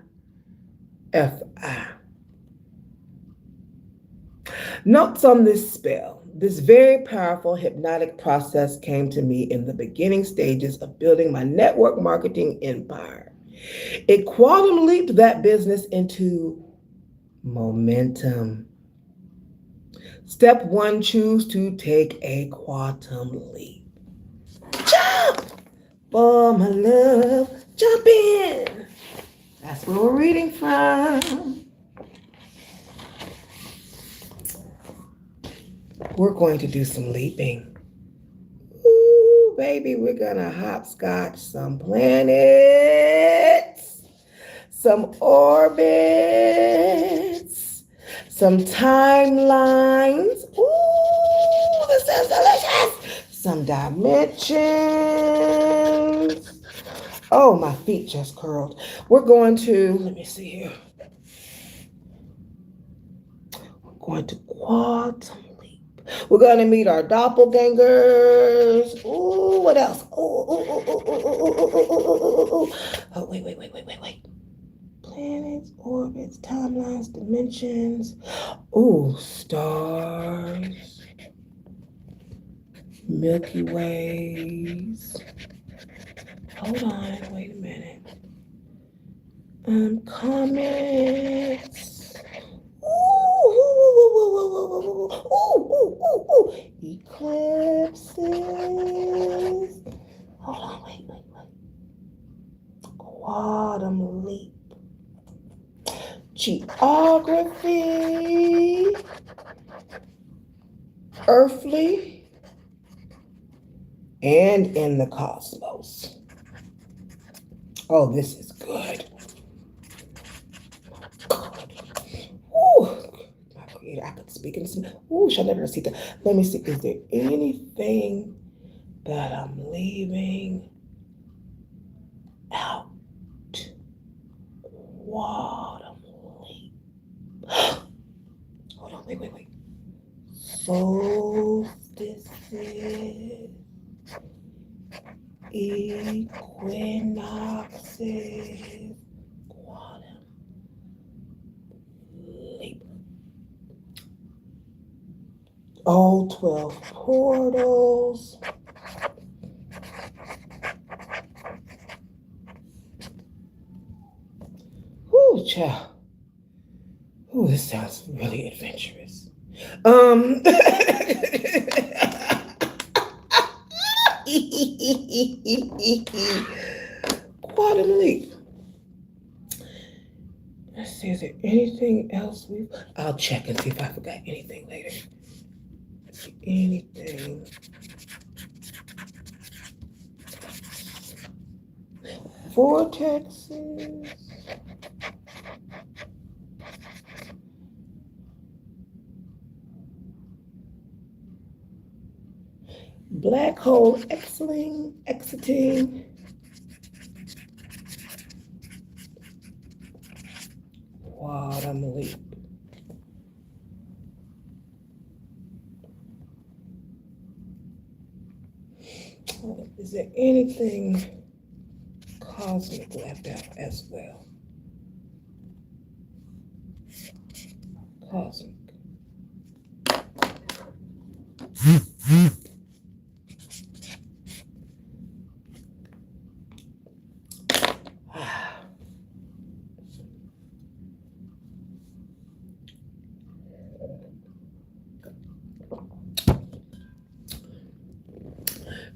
Speaker 1: Notes on this spell. This very powerful hypnotic process came to me in the beginning stages of building my network marketing empire. It quantum leaped that business into momentum. Step 1, choose to take a quantum leap. Jump! For my love, jump in. That's where we're reading from. We're going to do some leaping. Ooh, baby, we're gonna hopscotch some planets, some orbits, some timelines. Ooh, this is delicious. Some dimensions. Oh, my feet just curled. We're going to, let me see here. We're going to quantum leap. We're going to meet our doppelgangers. Ooh, what else? Oh, wait. Planets, orbits, timelines, dimensions. Ooh, stars. Milky Ways. Hold on, wait a minute. Comets. Ooh. Eclipses. Hold on, wait. Quantum leap. Geography. Earthly. And in the cosmos. Oh, this is good. Ooh, my creator, I could speak in some. Ooh, Shanetta. Let me see. Is there anything that I'm leaving out? Quantum leap. Hold on, wait. Solstices. Equinoxes, quantum leap. All 12 portals. Whoo, child. Ooh, this sounds really adventurous. Quantum leap. Let's see, is there anything else I'll check and see if I forgot anything later. Anything. Vortexes. Black hole exiting. Quantum leap. Is there anything cosmic left out as well? Cosmic.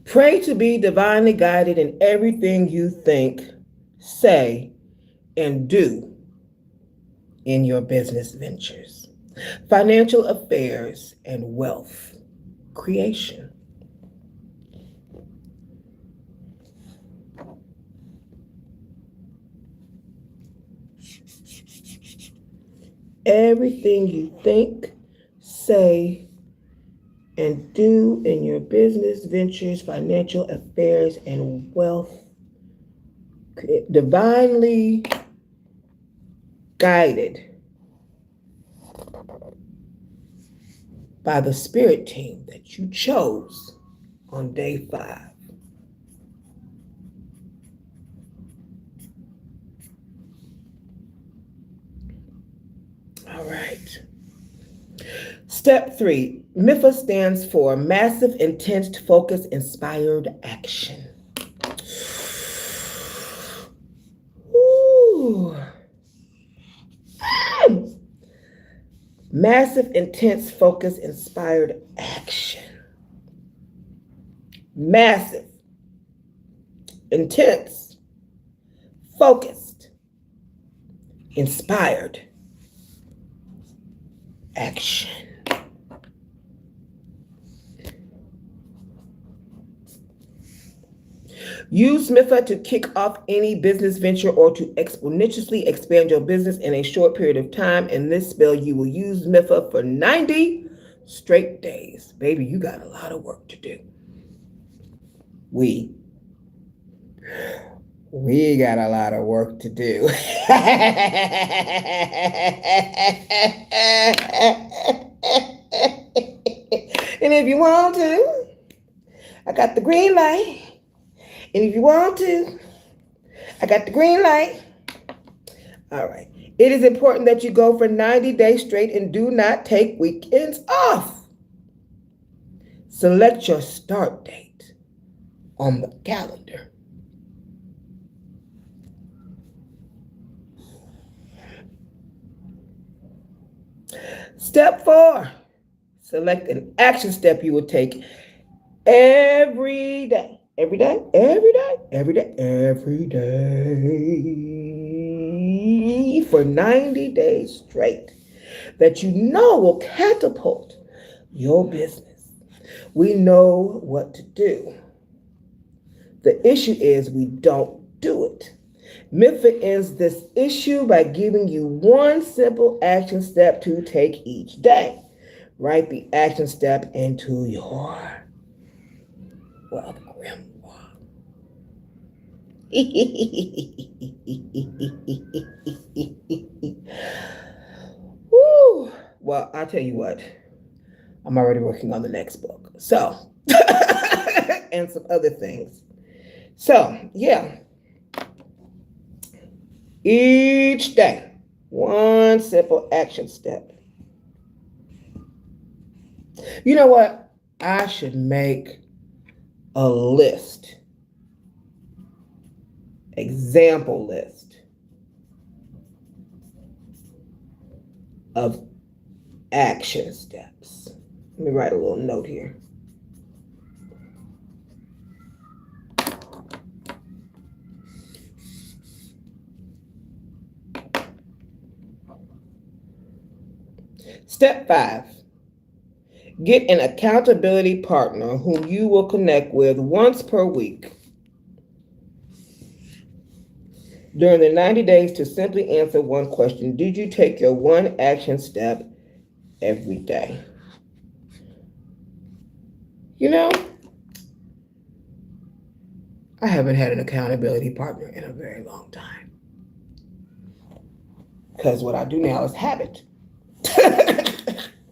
Speaker 1: Pray to be divinely guided in everything you think, say, and do in your business ventures, financial affairs, and wealth creation. Everything you think, say, and do in your business ventures, financial affairs, and wealth, divinely guided by the spirit team that you chose on day 5. All right. Step 3, MIFI stands for Massive, Intense, Focused, Inspired Action. Ooh. Massive, intense, focused, inspired action. Massive, intense, focused, inspired action. Use MIFI to kick off any business venture or to exponentially expand your business in a short period of time. In this spell, you will use MIFI for 90 straight days. Baby, you got a lot of work to do. We got a lot of work to do. And if you want to, I got the green light. And if you want to, I got the green light. All right. It is important that you go for 90 days straight and do not take weekends off. Select your start date on the calendar. Step 4, select an action step you will take every day. Every day for 90 days straight that you know will catapult your business. We know what to do. The issue is we don't do it. MIFI ends this issue by giving you one simple action step to take each day. Write the action step into your wealth grimoire. Woo. Well, I'll tell you what. I'm already working on the next book. So, and some other things. So, yeah. Each day, one simple action step. You know what? I should make a list, example list of action steps. Let me write a little note here. Step 5, get an accountability partner whom you will connect with once per week during the 90 days to simply answer one question. Did you take your one action step every day? You know, I haven't had an accountability partner in a very long time. Because what I do now is habit.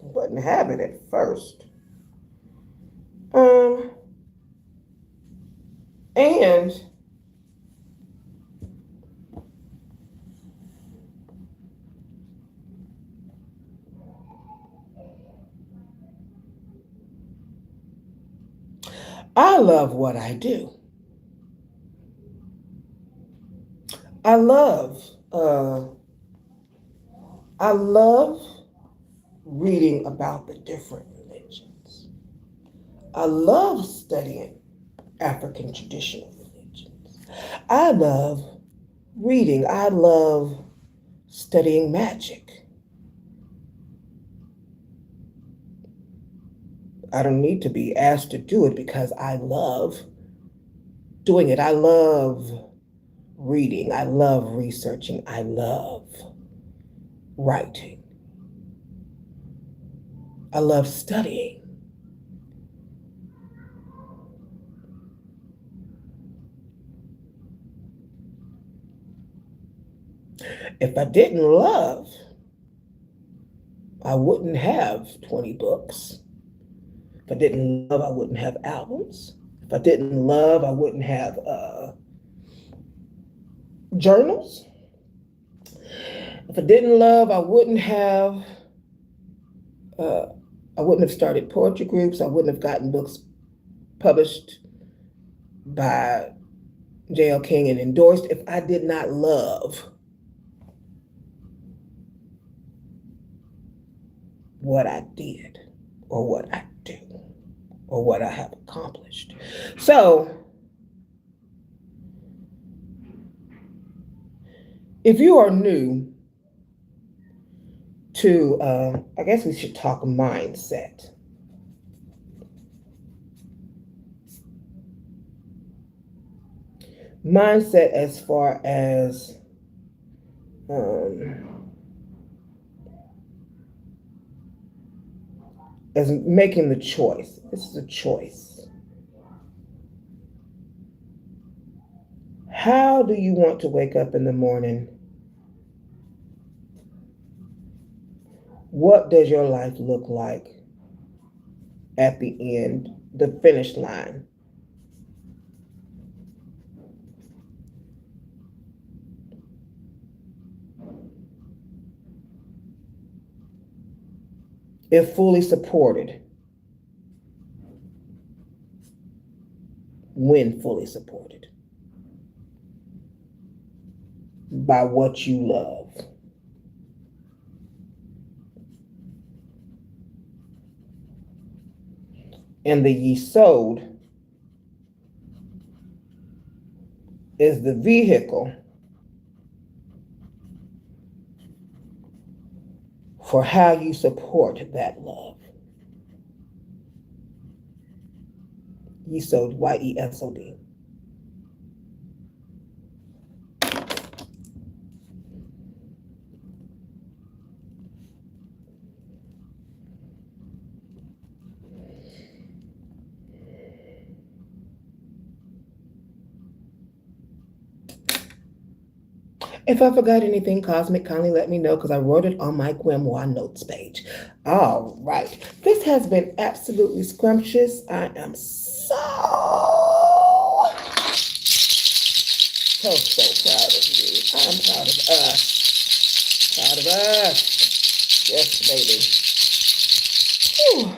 Speaker 1: Wasn't habit at first. And I love what I do. I love uh, I love reading about the different religions. I love studying African traditional religions. I love reading. I love studying magic. I don't need to be asked to do it because I love doing it. I love reading. I love researching. I love writing. I love studying. If I didn't love, I wouldn't have 20 books. If I didn't love, I wouldn't have albums. If I didn't love, I wouldn't have journals. If I didn't love, I wouldn't have started poetry groups. I wouldn't have gotten books published by J.L. King and endorsed if I did not love what I did or what I do or what I have accomplished. So, if you are new to, I guess we should talk mindset. Mindset as far as making the choice. This is a choice. How do you want to wake up in the morning? What does your life look like at the end, the finish line? If fully supported, when fully supported by what you love. And the ye sowed is the vehicle for how you support that love. Ye sowed, Y-E-S-O-D. If I forgot anything cosmic, kindly let me know because I wrote it on my Grimoire notes page. All right. This has been absolutely scrumptious. I am so proud of you. I'm proud of us. Proud of us. Yes, baby. Whew.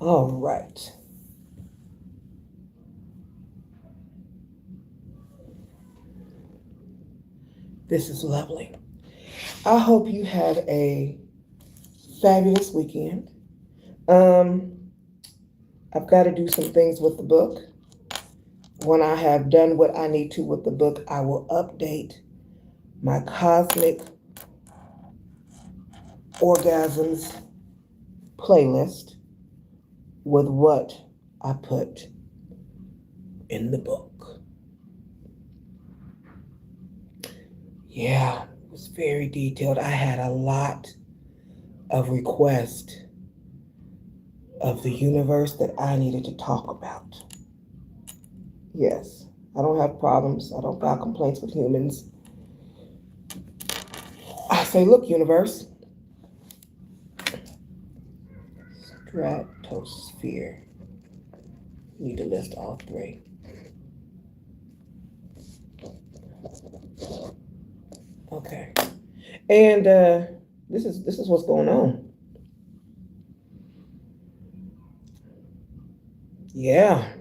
Speaker 1: All right. This is lovely. I hope you have a fabulous weekend. I've got to do some things with the book. When I have done what I need to with the book, I will update my cosmic orgasms playlist with what I put in the book. Yeah, it was very detailed. I had a lot of requests of the universe that I needed to talk about. Yes, I don't have problems. I don't file complaints with humans. I say, look, universe, stratosphere. Need to list all three. Okay. And this is what's going on. Yeah.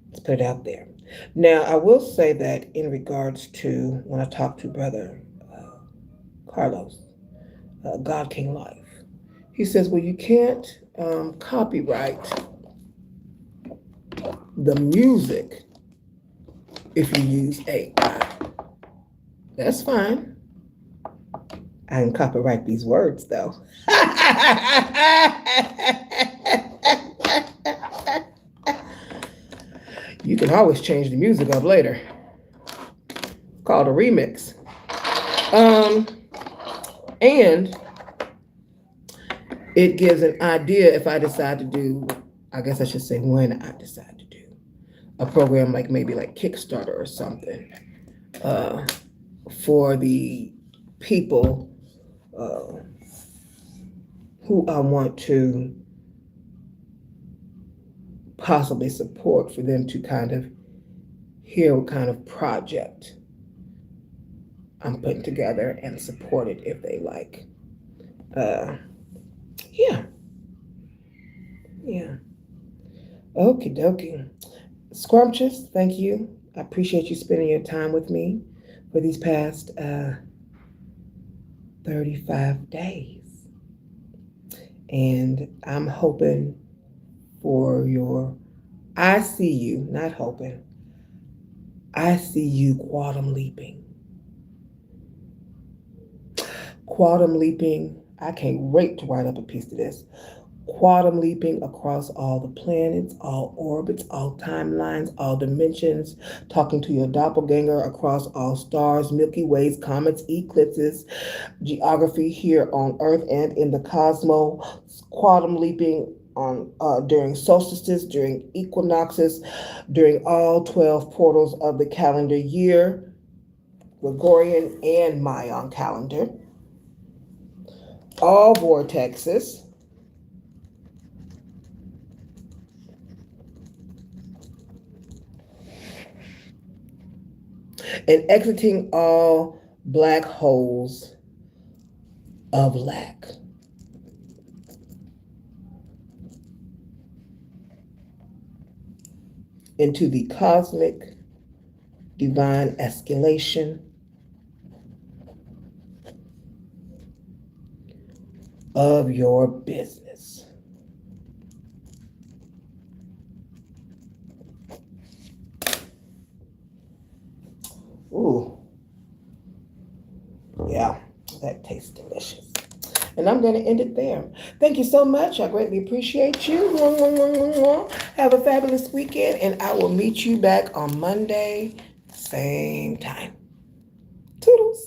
Speaker 1: Let's put it out there. Now, I will say that in regards to when I talked to Brother Carlos, God King Life, he says, well, you can't copyright the music if you use AI. That's fine. I can copyright these words, though. You can always change the music up later. Called a remix. And it gives an idea if I decide to do, I guess I should say when I decide to do a program like maybe like Kickstarter or something for the people who I want to possibly support, for them to kind of hear what kind of project I'm putting together and support it if they like. Yeah. Okie dokie. Scrumptious, thank you. I appreciate you spending your time with me for these past 35 days. And I'm hoping for I see you, not hoping, I see you quantum leaping. Quantum leaping, I can't wait to write up a piece of this. Quantum leaping across all the planets, all orbits, all timelines, all dimensions, talking to your doppelganger across all stars, Milky Ways, comets, eclipses, geography here on Earth and in the cosmos, quantum leaping on during solstices, during equinoxes, during all 12 portals of the calendar year, Gregorian and Mayan calendar, all vortexes, and exiting all black holes of lack. Into the cosmic divine escalation of your business. Ooh. Yeah, that tastes delicious. And I'm going to end it there. Thank you so much. I greatly appreciate you. Have a fabulous weekend, and I will meet you back on Monday, same time. Toodles.